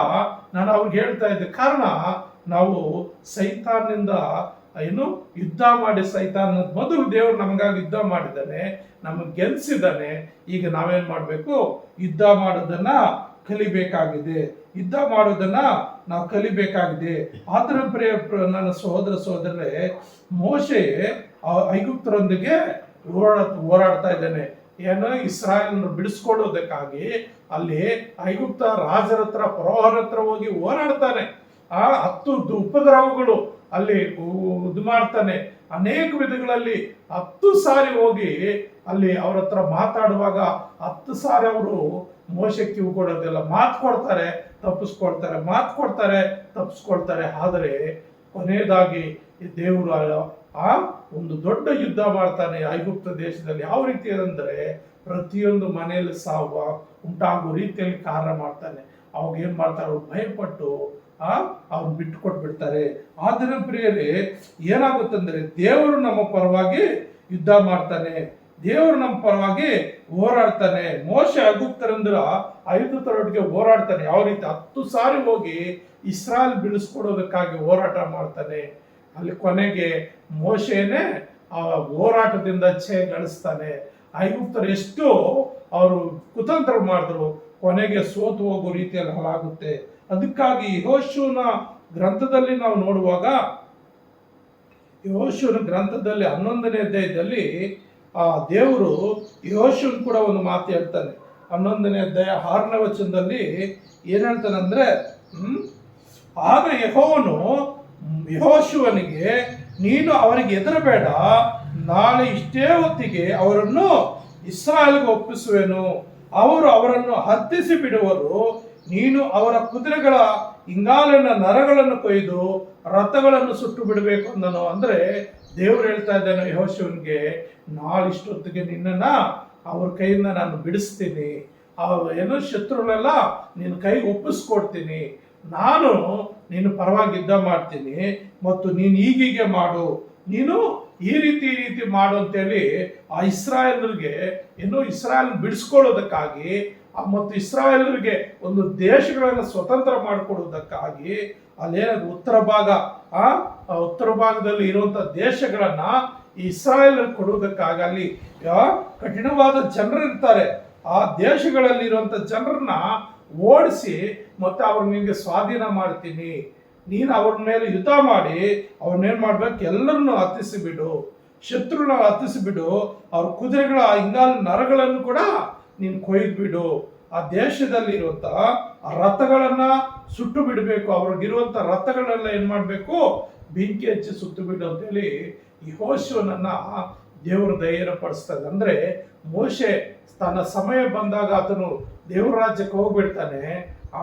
ನಾನು ಅವ್ರಿಗೆ ಹೇಳ್ತಾ ಇದ್ದೆ. ಕಾರಣ ನಾವು ಸೈತಾನಿಂದ ಯುದ್ಧ ಮಾಡಿ, ಸೈತಾನ ಮೊದಲು ದೇವರು ನಮಗಾಗಿ ಯುದ್ಧ ಮಾಡಿದ್ದಾನೆ, ನಮಗೆ ಗೆಲ್ಸಿದ್ದಾನೆ. ಈಗ ನಾವೇನ್ ಮಾಡಬೇಕು, ಯುದ್ಧ ಮಾಡೋದನ್ನ ಕಲಿಬೇಕಾಗಿದೆ. ಯುದ್ಧ ಮಾಡೋದನ್ನ ನಾವು ಕಲಿಬೇಕಾಗಿದೆ. ಆತರ ನನ್ನ ಸಹೋದರರೇ, ಮೋಶೆ ಐಗುಪ್ತರೊಂದಿಗೆ ಹೋರಾಡ್ತಾ ಇದ್ದಾನೆ. ಏನೋ ಇಸ್ರಾಯೇಲ್ ಬಿಡಿಸ್ಕೊಳ್ಳೋದಕ್ಕಾಗಿ ಅಲ್ಲಿ ಐಗುಪ್ತ ರಾಜರ ಹತ್ರ, ಫರೋಹರ ಹತ್ರ ಹೋಗಿ ಹೋರಾಡ್ತಾನೆ. 10 ಉಪದ್ರವಗಳು ಅಲ್ಲಿ ಇದು ಮಾಡ್ತಾನೆ. ಅನೇಕ ವಿಧಗಳಲ್ಲಿ 10 ಸಾರಿ ಹೋಗಿ ಅಲ್ಲಿ ಅವ್ರ ಹತ್ರ ಮಾತಾಡುವಾಗ 10 ಸಾರಿ ಅವರು ಮೋಶೆ ಕಿವು ಕೊಡೋದಿಲ್ಲ. ಮಾತು ಕೊಡ್ತಾರೆ, ತಪ್ಪಿಸ್ಕೊಳ್ತಾರೆ, ಮಾತು ಕೊಡ್ತಾರೆ, ತಪ್ಪಿಸ್ಕೊಳ್ತಾರೆ. ಆದರೆ ಕೊನೆಯದಾಗಿ ದೇವರು ಒಂದು ದೊಡ್ಡ ಯುದ್ಧ ಮಾಡ್ತಾನೆ ಐಗುಪ್ತ ದೇಶದಲ್ಲಿ. ಯಾವ ರೀತಿ ಅಂದರೆ ಪ್ರತಿಯೊಂದು ಮನೆಯಲ್ಲಿ ಸಾವು ಉಂಟಾಗುವ ರೀತಿಯಲ್ಲಿ ಕಾರಣ ಮಾಡ್ತಾನೆ. ಅವಾಗ ಏನ್ ಮಾಡ್ತಾರೆ, ಅವ್ರು ಭಯಪಟ್ಟು ಅವ್ರು ಬಿಟ್ಟು ಕೊಟ್ಬಿಡ್ತಾರೆ. ಆದ್ರೆ ಪ್ರಿಯರೇ, ಏನಾಗುತ್ತಂದ್ರೆ ದೇವರು ನಮ್ಮ ಪರವಾಗಿ ಯುದ್ಧ ಮಾಡ್ತಾನೆ, ದೇವರು ನಮ್ಮ ಪರವಾಗಿ ಹೋರಾಡ್ತಾನೆ. ಮೋಶೆ ಐಗುಪ್ತರಂದ್ರ 5 ಹೋರಾಡ್ತಾನೆ. ಯಾವ ರೀತಿ 10 ಸಾರಿ ಹೋಗಿ ಇಸ್ರಾಯೇಲ್ ಬಿಡಿಸ್ಕೊಡೋದಕ್ಕಾಗಿ ಹೋರಾಟ ಮಾಡ್ತಾನೆ. ಅಲ್ಲಿ ಕೊನೆಗೆ ಮೋಶೆನೇ ಆ ಹೋರಾಟದಿಂದ ಗಳಿಸ್ತಾನೆ. ಐಗುಪ್ತರು ಎಷ್ಟು ಅವರು ಕುತಂತ್ರ ಮಾಡಿದ್ರು, ಕೊನೆಗೆ ಸೋತು ಹೋಗೋ ರೀತಿಯಲ್ಲಿ ಹಾಳಾಗುತ್ತೆ. ಅದಕ್ಕಾಗಿ ಯೆಹೋಶುವನ ಗ್ರಂಥದಲ್ಲಿ ನಾವು ನೋಡುವಾಗ, ಯೆಹೋಶುವನ ಗ್ರಂಥದಲ್ಲಿ 11ನೇ ಅಧ್ಯಾಯದಲ್ಲಿ ದೇವರು ಯೆಹೋಶುವನ್ ಕೂಡ ಒಂದು ಮಾತು ಹೇಳ್ತಾನೆ. 11ನೇ ಅಧ್ಯಾಯ 6ನೇ ವಚನದಲ್ಲಿ ಏನ್ ಹೇಳ್ತಾನೆ ಅಂದ್ರೆ, ಆಗ ಯೆಹೋವನು ಯೆಹೋಶುವನಿಗೆ, ನೀನು ಅವರಿಗೆ ಹೆದರಬೇಡ, ನಾಳೆ ಇಷ್ಟೇ ಹೊತ್ತಿಗೆ ಅವರನ್ನು ಇಸ್ರಾಯೇಲ್ಗೆ ಒಪ್ಪಿಸುವೆನು, ಅವರು ಅವರನ್ನು ಹತ್ತಿಸಿ ಬಿಡುವರು, ನೀನು ಅವರ ಕುದುರೆಗಳ ಇಂಗಾಲಿನ ನರಗಳನ್ನು ಕೊಯ್ದು ರಥಗಳನ್ನು ಸುಟ್ಟು ಬಿಡಬೇಕು ಅಂದನು. ಅಂದ್ರೆ ದೇವ್ರು ಹೇಳ್ತಾ ಇದ್ದಾನೆ ಯೆಹೋಶುವನಿಗೆ, ನಾಳಿಷ್ಟೊತ್ತಿಗೆ ನಿನ್ನನ್ನ ಅವ್ರ ಕೈಯಿಂದ ನಾನು ಬಿಡಿಸ್ತೀನಿ, ಏನೋ ಶತ್ರುಗಳೆಲ್ಲ ನಿನ್ನ ಕೈಗೆ ಒಪ್ಪಿಸ್ಕೊಡ್ತೀನಿ, ನಾನು ನೀನು ಪರವಾಗಿ ಯುದ್ಧ ಮಾಡ್ತೀನಿ, ಮತ್ತು ನೀನು ಹೀಗೀಗೆ ಮಾಡು, ನೀನು ಈ ರೀತಿ ಮಾಡು ಅಂತೇಳಿ ಆ ಇಸ್ರಾಯೇಲರಿಗೆ ಇಸ್ರಾಯೇಲ್ ಬಿಡಿಸ್ಕೊಳ್ಳೋದಕ್ಕಾಗಿ ಮತ್ತು ಇಸ್ರಾಯೇಲರಿಗೆ ಒಂದು ದೇಶಗಳನ್ನು ಸ್ವತಂತ್ರ ಮಾಡಿಕೊಡೋದಕ್ಕಾಗಿ ಅಲ್ಲೇನಾದ್ರು ಉತ್ತರ ಭಾಗದಲ್ಲಿ ಇರುವಂತ ದೇಶಗಳನ್ನ ಈ ಇಸ್ರಾಯೇಲ್ ಕೊಡುವುದಕ್ಕಾಗಿ ಅಲ್ಲಿ ಕಠಿಣವಾದ ಜನರು ಇರ್ತಾರೆ. ಆ ದೇಶಗಳಲ್ಲಿ ಇರುವಂತ ಜನರನ್ನ ಓಡಿಸಿ ಮತ್ತೆ ಅವ್ರ ನಿನ್ಗೆ ಸ್ವಾಧೀನ ಮಾಡ್ತೀನಿ, ನೀನು ಅವ್ರ ಮೇಲೆ ಯುದ್ಧ ಮಾಡಿ ಅವ್ರನ್ನೇನ್ ಮಾಡ್ಬೇಕು, ಎಲ್ಲರನ್ನು ಹತ್ತಿಸಿಬಿಡು, ಶತ್ರುನ ಹತ್ತಿಸಿಬಿಡು, ಅವ್ರ ಕುದುರೆಗಳ ಇಂಗಾಲ ನರಗಳನ್ನು ಕೂಡ ನೀನು ಕೊಯ್ದ್ಬಿಡು, ಆ ದೇಶದಲ್ಲಿ ಇರುವಂತ ರಥಗಳನ್ನ ಸುಟ್ಟು ಬಿಡಬೇಕು, ಅವ್ರಿಗಿರುವಂತ ರಥಗಳೆಲ್ಲ ಏನ್ ಮಾಡ್ಬೇಕು, ಬೆಂಕಿ ಹಚ್ಚಿ ಸುಟ್ಟು ಬಿಡು ಅಂತೇಳಿ ಯೆಹೋಶುವನನ್ನ ದೇವರು ಧೈರ್ಯ ಪಡಿಸ್ತದೆ. ಅಂದ್ರೆ ಮೋಶೆ ತನ್ನ ಸಮಯ ಬಂದಾಗ ಆತನು ದೇವರ ರಾಜ್ಯಕ್ಕೆ ಹೋಗ್ಬಿಡ್ತಾನೆ.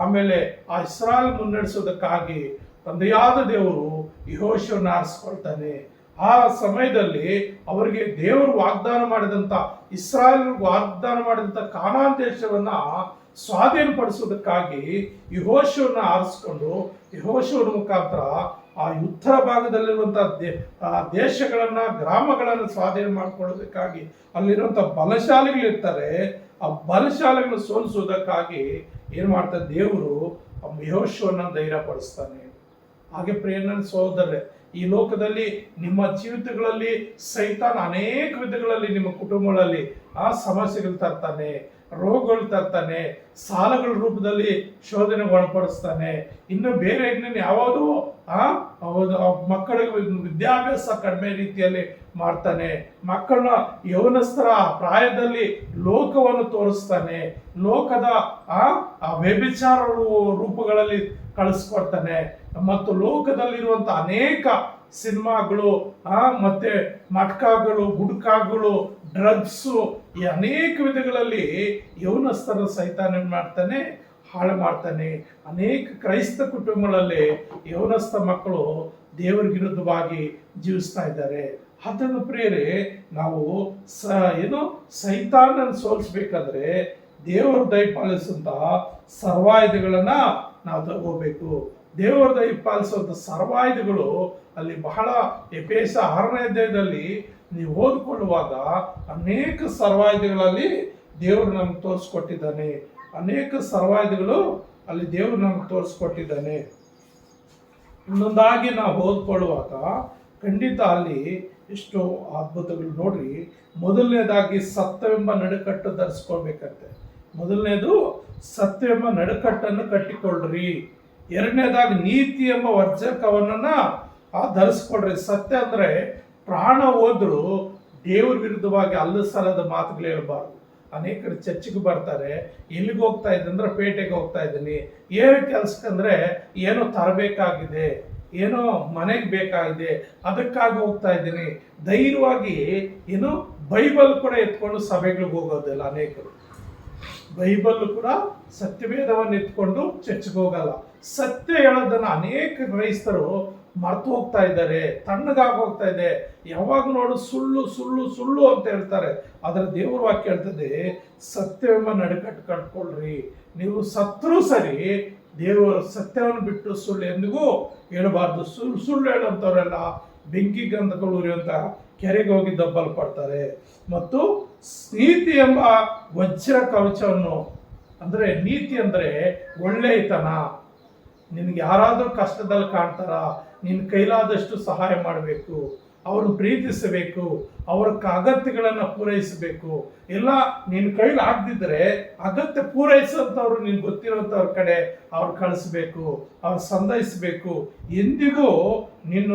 ಆಮೇಲೆ ಆ ಇಸ್ರಾಯೇಲ್ ಮುನ್ನಡೆಸೋದಕ್ಕಾಗಿ ತಂದೆಯಾದ ದೇವರು ಯೆಹೋಶುವನ ಆರಿಸ್ಕೊಳ್ತಾನೆ. ಆ ಸಮಯದಲ್ಲಿ ಅವರಿಗೆ ದೇವರು ವಾಗ್ದಾನ ಮಾಡಿದಂತ, ಇಸ್ರಾಯೇಲ್ ವಾಗ್ದಾನ ಮಾಡಿದಂತ ಕಾನಾನ್ ದೇಶವನ್ನ ಸ್ವಾಧೀನಪಡಿಸುವುದಕ್ಕಾಗಿ ಯೆಹೋಶುವನ ಆರಿಸ್ಕೊಂಡು ಯೆಹೋಶುವನ ಮುಖಾಂತರ ಆ ಉತ್ತರ ಭಾಗದಲ್ಲಿರುವಂಥ ದೇಶಗಳನ್ನು ಗ್ರಾಮಗಳನ್ನು ಸ್ವಾಧೀನ ಮಾಡಿಕೊಳ್ಳೋದಕ್ಕಾಗಿ ಅಲ್ಲಿರುವಂಥ ಬಲಶಾಲಿಗಳಿರ್ತಾರೆ. ಆ ಬಲಶಾಲಿಗಳನ್ನು ಸೋಲಿಸುವುದಕ್ಕಾಗಿ ಏನು ಮಾಡ್ತಾರೆ, ದೇವರು ಯೆಹೋಶುವನ ಧೈರ್ಯಪಡಿಸ್ತಾನೆ. ಹಾಗೆ ಪ್ರಿಯನ ಸಹೋದರರೇ, ಈ ಲೋಕದಲ್ಲಿ ನಿಮ್ಮ ಜೀವಿತಗಳಲ್ಲಿ ಸೈತಾನ ಅನೇಕ ವಿಧಗಳಲ್ಲಿ ನಿಮ್ಮ ಕುಟುಂಬಗಳಲ್ಲಿ ಆ ಸಮಸ್ಯೆಗಳು ತರ್ತಾನೆ, ರೋಗಗಳು ತರ್ತಾನೆ, ಸಾಲಗಳ ರೂಪದಲ್ಲಿ ಶೋಧನೆಗೆ ಒಳಪಡಿಸ್ತಾನೆ. ಇನ್ನು ಬೇರೆ ಯಾವುದು ಮಕ್ಕಳಿಗೆ ವಿದ್ಯಾಭ್ಯಾಸ ಕಡಿಮೆ ರೀತಿಯಲ್ಲಿ ಮಾಡ್ತಾನೆ. ಮಕ್ಕಳನ್ನ ಯೌವನಸ್ಥರ ಪ್ರಾಯದಲ್ಲಿ ಲೋಕವನ್ನು ತೋರಿಸ್ತಾನೆ, ಲೋಕದ ವ್ಯಭಿಚಾರ ರೂಪಗಳಲ್ಲಿ ಕಳಿಸ್ಕೊಡ್ತಾನೆ. ಮತ್ತು ಲೋಕದಲ್ಲಿರುವಂಥ ಅನೇಕ ಸಿನಿಮಾಗಳು ಮತ್ತೆ ಮಟ್ಕಾಗಳು, ಗುಡ್ಕಾಗಳು, ಡ್ರಗ್ಸು, ಈ ಅನೇಕ ವಿಧಗಳಲ್ಲಿ ಯೌವನಸ್ಥರ ಸೈತಾನ ಮಾಡ್ತಾನೆ, ಹಾಳು ಮಾಡ್ತಾನೆ. ಅನೇಕ ಕ್ರೈಸ್ತ ಕುಟುಂಬಗಳಲ್ಲಿ ಯೌವನಸ್ಥ ಮಕ್ಕಳು ದೇವರ ವಿರುದ್ಧವಾಗಿ ಜೀವಿಸ್ತಾ ಇದ್ದಾರೆ. ಅದನ್ನು ಪ್ರಿಯರೇ, ನಾವು ಸೈತಾನನ್ನು ಸೋಲಿಸ್ಬೇಕಾದ್ರೆ ದೇವರು ದಯಪಾಲಿಸುವಂತಹ ಸರ್ವಾಯುಧಗಳನ್ನ ನಾವು ತಗೋಬೇಕು. ದೇವರು ದಯಪಾಲಿಸುವಂಥ ಸರ್ವಾಯುಧಗಳು ಅಲ್ಲಿ ಬಹಳ ಎಫೆಸ 6ನೇ ಅಧ್ಯಾಯದಲ್ಲಿ ನೀವು ಓದ್ಕೊಳ್ಳುವಾಗ ಅನೇಕ ಸರ್ವಾಯುಧಗಳಲ್ಲಿ ದೇವರು ನಮ್ಗೆ ತೋರಿಸ್ಕೊಟ್ಟಿದ್ದಾನೆ. ಅನೇಕ ಸರ್ವಾಯುಧಗಳು ಅಲ್ಲಿ ದೇವರು ನಮ್ಗೆ ತೋರಿಸ್ಕೊಟ್ಟಿದ್ದಾನೆ. ಇನ್ನೊಂದಾಗಿ ನಾವು ಓದ್ಕೊಳ್ಳುವಾಗ ಖಂಡಿತ ಅಲ್ಲಿ ಎಷ್ಟೋ ಅದ್ಭುತಗಳು ನೋಡ್ರಿ. ಮೊದಲನೇದಾಗಿ ಸತ್ಯವೆಂಬ ನಡುಕಟ್ಟು ಧರಿಸ್ಕೊಳ್ಬೇಕಂತೆ. ಮೊದಲನೇದು ಸತ್ಯವೆಂಬ ನಡುಕಟ್ಟನ್ನು ಕಟ್ಟಿಕೊಳ್ಳ್ರಿ. ಎರಡನೇದಾಗಿ ನೀತಿ ಎಂಬ ವರ್ಜಕವನ್ನ ಧರಿಸ್ಕೊಳ್ರಿ. ಸತ್ಯ ಅಂದ್ರೆ ಪ್ರಾಣ ಹೋದ್ರು ದೇವ್ರ ವಿರುದ್ಧವಾಗಿ ಅಲ್ಲ ಸಲದ ಮಾತುಗಳು ಹೇಳ್ಬಾರ್ದು. ಅನೇಕರು ಚರ್ಚಿಗೆ ಬರ್ತಾರೆ, ಎಲ್ಲಿಗೆ ಹೋಗ್ತಾ ಇದ್ದೆ ಅಂದ್ರೆ ಪೇಟೆಗೆ ಹೋಗ್ತಾ ಇದ್ದೀನಿ, ಏನು ಕೆಲ್ಸಕ್ಕಂದ್ರೆ ಏನೋ ತರಬೇಕಾಗಿದೆ, ಏನೋ ಮನೆಗೆ ಬೇಕಾಗಿದೆ, ಅದಕ್ಕಾಗಿ ಹೋಗ್ತಾ ಇದ್ದೀನಿ. ಧೈರ್ಯವಾಗಿ ಬೈಬಲ್ ಕೂಡ ಎತ್ಕೊಂಡು ಸಭೆಗಳಿಗೆ ಹೋಗೋದಿಲ್ಲ. ಅನೇಕರು ಬೈಬಲ್ ಕೂಡ ಸತ್ಯವೇದವನ್ನು ಎತ್ಕೊಂಡು ಚರ್ಚ್ಗೆ ಹೋಗಲ್ಲ. ಸತ್ಯ ಹೇಳೋದನ್ನ ಅನೇಕ ಕ್ರೈಸ್ತರು ಮರ್ತು ಹೋಗ್ತಾ ಇದ್ದಾರೆ, ತಣ್ಣಗಾಗಿ ಹೋಗ್ತಾ ಇದೆ. ಯಾವಾಗ ನೋಡು ಸುಳ್ಳು ಸುಳ್ಳು ಸುಳ್ಳು ಅಂತ ಹೇಳ್ತಾರೆ. ಆದರೆ ದೇವ್ರ ವಾಕ್ಯ ಹೇಳ್ತದೆ, ಸತ್ಯವೆಂಬ ನಡುಕಟ್ಟು ಕಟ್ಕೊಳ್ರಿ. ನೀವು ಸತ್ರು ಸರಿ, ದೇವರು ಸತ್ಯವನ್ನು ಬಿಟ್ಟು ಸುಳ್ಳು ಎಂದಿಗೂ ಹೇಳಬಾರ್ದು. ಸುಳ್ಳು ಹೇಳುವಂಥವರೆಲ್ಲ ಬೆಂಕಿ ಗಂಧಗಳು ಉರಿಯುವಂಥ ಕೆರೆಗೆ ಹೋಗಿ ದಬ್ಬಲ್ಪಡ್ತಾರೆ. ಮತ್ತು ನೀತಿ ಎಂಬ ವಜ್ರ ಕವಚವನ್ನು, ಅಂದರೆ ನೀತಿ ಅಂದರೆ ಒಳ್ಳೆಯತನ. ನಿನಗೆ ಯಾರಾದರೂ ಕಷ್ಟದಲ್ಲಿ ಕಾಣ್ತಾರ, ನಿನ್ನ ಕೈಲಾದಷ್ಟು ಸಹಾಯ ಮಾಡಬೇಕು, ಅವ್ರನ್ನ ಪ್ರೀತಿಸಬೇಕು, ಅವ್ರ ಅಗತ್ಯಗಳನ್ನು ಪೂರೈಸಬೇಕು. ಎಲ್ಲ ನಿನ್ನ ಕೈಲಿ ಆಗದಿದ್ದರೆ ಅಗತ್ಯ ಪೂರೈಸೋಂಥವ್ರು ನಿನ್ಗೆ ಗೊತ್ತಿರೋಂಥವ್ರ ಕಡೆ ಅವ್ರು ಕಳಿಸ್ಬೇಕು, ಅವ್ರು ಸಂತೈಸಬೇಕು. ಎಂದಿಗೂ ನಿನ್ನ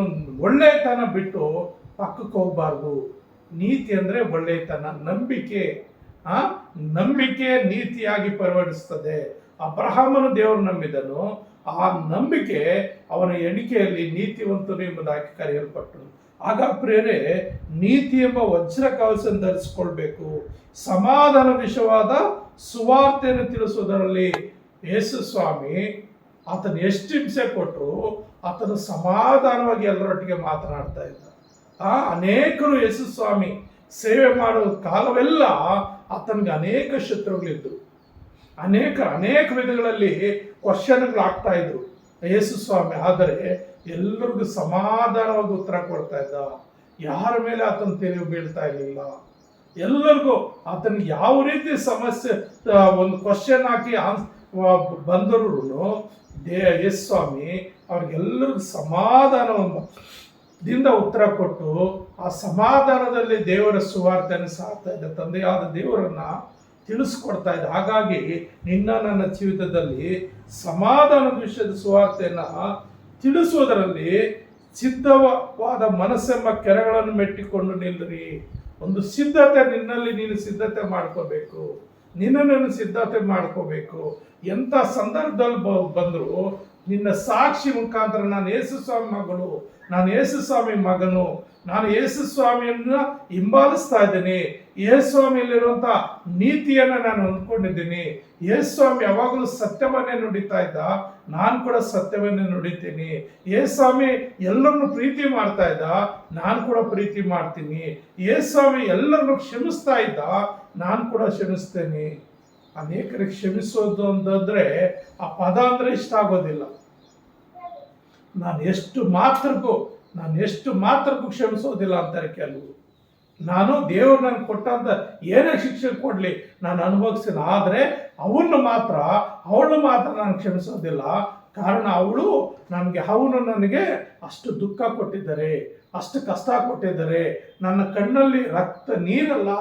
ಒಳ್ಳೆಯತನ ಬಿಟ್ಟು ಪಕ್ಕಕ್ಕೆ ಹೋಗಬಾರ್ದು. ನೀತಿ ಅಂದರೆ ಒಳ್ಳೆಯತನ, ನಂಬಿಕೆ ನೀತಿಯಾಗಿ ಪರಿವರ್ತಿಸ್ತದೆ. ಅಬ್ರಹಾಮನು ದೇವರು ನಂಬಿದನು, ಆ ನಂಬಿಕೆ ಅವನ ಎಣಿಕೆಯಲ್ಲಿ ನೀತಿವಂತನು ಎಂಬುದಾಗಿ ಕರೆಯಲ್ಪಟ್ಟನು. ಆಗ ಪ್ರೇರೆ ನೀತಿ ಎಂಬ ವಜ್ರ ಕವಚವನ್ನು ಧರಿಸಿಕೊಳ್ಬೇಕು. ಸಮಾಧಾನ ವಿಷಯವಾದ ಸುವಾರ್ತೆಯನ್ನು ತಿಳಿಸುವುದರಲ್ಲಿ ಯೇಸು ಸ್ವಾಮಿ ಆತನು ಎಷ್ಟು ಹಿಂಸೆ ಕೊಟ್ಟರು, ಆತನು ಸಮಾಧಾನವಾಗಿ ಎಲ್ಲರೊಟ್ಟಿಗೆ ಮಾತನಾಡ್ತಾ ಇದ್ದ. ಅನೇಕರು ಯೇಸು ಸ್ವಾಮಿ ಸೇವೆ ಮಾಡುವ ಕಾಲವೆಲ್ಲ ಆತನಿಗೆ ಅನೇಕ ಶತ್ರುಗಳಿದ್ದರು. ಅನೇಕ ವಿಧಗಳಲ್ಲಿ ಕ್ವಶನ್ಗಳು ಆಗ್ತಾ ಇದ್ರು ಯೇಸು ಸ್ವಾಮಿ. ಆದರೆ ಎಲ್ಲರಿಗೂ ಸಮಾಧಾನವಾಗಿ ಉತ್ತರ ಕೊಡ್ತಾ ಇದ್ದ. ಯಾರ ಮೇಲೆ ಆತನ ತೆರೆವು ಬೀಳ್ತಾ ಇರಲಿಲ್ಲ. ಎಲ್ಲರಿಗೂ ಆತನಿಗೆ ಯಾವ ರೀತಿ ಸಮಸ್ಯೆ ಒಂದು ಕ್ವಶನ್ ಹಾಕಿ ಬಂದರೂ ಯೇಸು ಸ್ವಾಮಿ ಅವ್ರಿಗೆಲ್ಲರಿಗೂ ಸಮಾಧಾನದಿಂದ ಉತ್ತರ ಕೊಟ್ಟು ಆ ಸಮಾಧಾನದಲ್ಲಿ ದೇವರ ಸುವಾರ್ತೆಯನ್ನು ಸಾರ್ತಾ ಇದ್ದ. ತಂದೆಯಾದ ದೇವರನ್ನ ತಿಳಿಸ್ಕೊಡ್ತಾ ಇದ್ದ. ಹಾಗಾಗಿ ನನ್ನ ಜೀವಿತದಲ್ಲಿ ಸಮಾಧಾನದ ವಿಷಯದ ಸುವಾರ್ತೆಯನ್ನು ತಿಳಿಸುವುದರಲ್ಲಿ ಸಿದ್ಧವಾದ ಮನಸ್ಸೆಂಬ ಕೆರೆಗಳನ್ನು ಮೆಟ್ಟಿಕೊಂಡು ನಿಲ್ಲರಿ. ಒಂದು ಸಿದ್ಧತೆ ನಿನ್ನಲ್ಲಿ ನೀನು ಸಿದ್ಧತೆ ಮಾಡ್ಕೋಬೇಕು, ನಿನ್ನನ್ನು ಸಿದ್ಧತೆ ಮಾಡ್ಕೋಬೇಕು. ಎಂಥ ಸಂದರ್ಭದಲ್ಲಿ ಬಂದರೂ ನಿನ್ನ ಸಾಕ್ಷಿ ಮುಖಾಂತರ ನಾನು ಯೇಸು ಸ್ವಾಮಿ ಮಗಳು, ನಾನು ಯೇಸು ಸ್ವಾಮಿ ಮಗನು, ನಾನು ಯೇಸು ಸ್ವಾಮಿಯನ್ನ ಹಿಂಬಾಲಿಸ್ತಾ ಇದ್ದೀನಿ, ಯೇಸು ಸ್ವಾಮಿಯಲ್ಲಿರುವಂಥ ನೀತಿಯನ್ನು ನಾನು ಅಂದ್ಕೊಂಡಿದ್ದೀನಿ. ಯೇಸು ಸ್ವಾಮಿ ಯಾವಾಗಲೂ ಸತ್ಯವನ್ನೇ ನುಡಿತಾ ಇದ್ದ, ನಾನು ಕೂಡ ಸತ್ಯವನ್ನೇ ನುಡಿತೀನಿ. ಯೇಸು ಸ್ವಾಮಿ ಎಲ್ಲರನ್ನು ಪ್ರೀತಿ ಮಾಡ್ತಾ ಇದ್ದ, ನಾನು ಕೂಡ ಪ್ರೀತಿ ಮಾಡ್ತೀನಿ. ಯೇಸು ಸ್ವಾಮಿ ಎಲ್ಲರನ್ನು ಕ್ಷಮಿಸ್ತಾ ಇದ್ದ, ನಾನು ಕೂಡ ಕ್ಷಮಿಸ್ತೇನೆ. ಅನೇಕರಿಗೆ ಕ್ಷಮಿಸೋದು ಅಂತಂದರೆ ಆ ಪದ ಅಂದರೆ ಇಷ್ಟ ಆಗೋದಿಲ್ಲ. ನಾನು ಎಷ್ಟು ಮಾತ್ರಕ್ಕೂ ಕ್ಷಮಿಸೋದಿಲ್ಲ ಅಂತಾರೆ ಕೆಲವರು. ನಾನು ದೇವರು ನನಗೆ ಕೊಟ್ಟಂತ ಏನೇ ಶಿಕ್ಷೆ ಕೊಡಲಿ ನಾನು ಅನುಭವಿಸ್ತೀನಿ, ಆದರೆ ಅವಳನ್ನು ಮಾತ್ರ ನಾನು ಕ್ಷಮಿಸೋದಿಲ್ಲ. ಕಾರಣ ಅವನು ನನಗೆ ಅಷ್ಟು ದುಃಖ ಕೊಟ್ಟಿದ್ದಾರೆ, ಅಷ್ಟು ಕಷ್ಟ ಕೊಟ್ಟಿದ್ದಾರೆ, ನನ್ನ ಕಣ್ಣಲ್ಲಿ ನೀರಲ್ಲ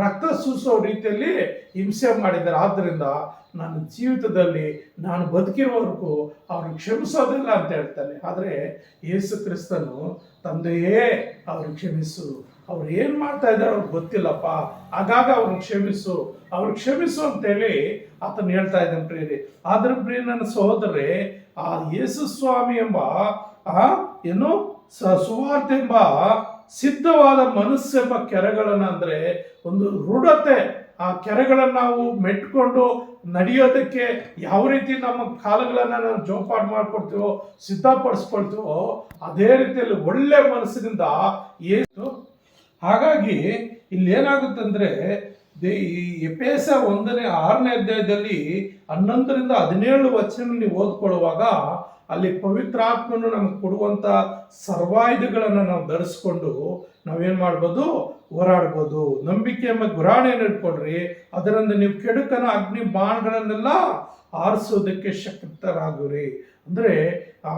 ರಕ್ತ ಸೂಸೋ ರೀತಿಯಲ್ಲಿ ಹಿಂಸೆ ಮಾಡಿದ್ದಾರೆ. ಆದ್ದರಿಂದ ನನ್ನ ಜೀವಿತದಲ್ಲಿ ನಾನು ಬದುಕಿರೋವರೆಗೂ ಅವ್ರಿಗೆ ಕ್ಷಮಿಸೋದಿಲ್ಲ ಅಂತ ಹೇಳ್ತಾನೆ. ಆದರೆ ಯೇಸು ಕ್ರಿಸ್ತನು ತಂದೆಯೇ ಅವ್ರಿಗೆ ಕ್ಷಮಿಸು, ಅವ್ರು ಏನು ಮಾಡ್ತಾ ಇದ್ದಾರೆ ಅವ್ರಿಗೆ ಗೊತ್ತಿಲ್ಲಪ್ಪ, ಆಗಾಗ ಅವ್ರಿಗೆ ಕ್ಷಮಿಸು ಅಂತೇಳಿ ಆತನು ಹೇಳ್ತಾ ಇದ್ದಾನೆ ಪ್ರಿಯರೇ. ಆದ್ರೆ ಪ್ರಿಯ ನನ್ನ ಸಹೋದರರೇ, ಆ ಯೇಸು ಸ್ವಾಮಿ ಎಂಬ ಸುವಾರ್ತೆ ಎಂಬ ಸಿದ್ಧವಾದ ಮನಸ್ಸೆಂಬ ಕೆರೆಗಳನ್ನ, ಅಂದ್ರೆ ಒಂದು ರೂಢತೆ, ಆ ಕೆರೆಗಳನ್ನು ನಾವು ಮೆಟ್ಕೊಂಡು ನಡೆಯೋದಕ್ಕೆ ಯಾವ ರೀತಿ ನಮ್ಮ ಕಾಲಗಳನ್ನು ನಾವು ಜೋಪಾಡು ಮಾಡ್ಕೊಳ್ತೀವೋ, ಸಿದ್ಧಪಡಿಸ್ಕೊಳ್ತೀವೋ, ಅದೇ ರೀತಿಯಲ್ಲಿ ಒಳ್ಳೆ ಮನಸ್ಸಿನಿಂದ ಹಾಗಾಗಿ ಇಲ್ಲಿ ಏನಾಗುತ್ತಂದ್ರೆ, ಈ ಎಫೆಸ 1:6 ಅಧ್ಯಾಯದಲ್ಲಿ 11ರಿಂದ 17 ವಚನ ನೀವು ಓದ್ಕೊಳ್ಳುವಾಗ ಅಲ್ಲಿ ಪವಿತ್ರಾತ್ಮನು ನಮ್ಗೆ ಕೊಡುವಂಥ ಸರ್ವಾಯುಧಗಳನ್ನು ನಾವು ಧರಿಸ್ಕೊಂಡು ನಾವೇನು ಮಾಡ್ಬೋದು, ಹೋರಾಡ್ಬೋದು. ನಂಬಿಕೆ ಎಂಬ ಗುರಾಣಿಯನ್ನು ಇಟ್ಕೊಡ್ರಿ, ಅದರಿಂದ ನೀವು ಕೆಡುಕನ ಅಗ್ನಿ ಬಾಣಗಳನ್ನೆಲ್ಲ ಆರಿಸೋದಕ್ಕೆ ಶಕ್ತರಾಗುರಿ. ಅಂದರೆ ಆ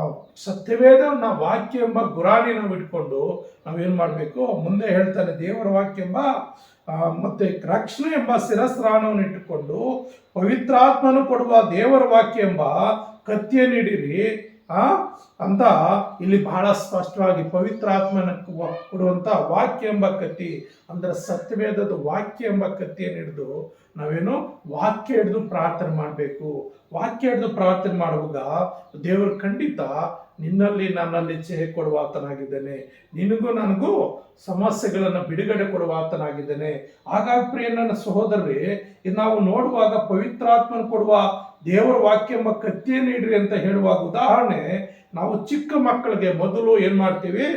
ಸತ್ಯವೇದ ವಾಕ್ಯ ಎಂಬ ಗುರಾಣಿ ನಾವು ಇಟ್ಕೊಂಡು ನಾವೇನು ಮಾಡಬೇಕು, ಮುಂದೆ ಹೇಳ್ತಾನೆ ದೇವರ ವಾಕ್ಯ ಎಂಬ ಮತ್ತೆ ರಕ್ಷಣೆ ಎಂಬ ಶಿರಸ್ತ್ರಾಣವನ್ನು ಇಟ್ಟುಕೊಂಡು ಪವಿತ್ರಾತ್ಮನು ಕೊಡುವ ದೇವರ ವಾಕ್ಯ ಎಂಬ ಕತ್ತಿಯನ್ನು ಹಿಡಿರಿ ಅಂತ ಇಲ್ಲಿ ಬಹಳ ಸ್ಪಷ್ಟವಾಗಿ ಪವಿತ್ರಾತ್ಮನ ಕೊಡುವಂಥ ವಾಕ್ಯ ಎಂಬ ಕತ್ತಿ, ಅಂದ್ರೆ ಸತ್ಯವೇದದ ವಾಕ್ಯ ಎಂಬ ಕತ್ತಿಯನ್ನು ಹಿಡಿದು ನಾವೇನು ವಾಕ್ಯ ಹಿಡಿದು ಪ್ರಾರ್ಥನೆ ಮಾಡಬೇಕು. ವಾಕ್ಯ ಹಿಡಿದು ಪ್ರಾರ್ಥನೆ ಮಾಡುವಾಗ ದೇವರು ಖಂಡಿತ ನಿನ್ನಲ್ಲಿ ನನ್ನಲ್ಲಿ ಜಯ ಕೊಡುವ ಆತನಾಗಿದ್ದಾನೆ, ನಿನಗೂ ನನಗೂ ಸಮಸ್ಯೆಗಳನ್ನು ಬಿಡುಗಡೆ ಕೊಡುವ ಆತನಾಗಿದ್ದಾನೆ. ಹಾಗಾಗಿ ಪ್ರಿಯ ನನ್ನ ಸಹೋದರರೇ, ನಾವು ನೋಡುವಾಗ ಪವಿತ್ರಾತ್ಮನ ಕೊಡುವ ದೇವರ ವಾಕ್ಯ ಎಂಬ ಕತ್ತಿಯನ್ನು ಇಡ್ರಿ ಅಂತ ಹೇಳುವಾಗ ಉದಾಹರಣೆ, ನಾವು ಚಿಕ್ಕ ಮಕ್ಕಳಿಗೆ ಮೊದಲು ಏನು ಮಾಡ್ತೀವಿ,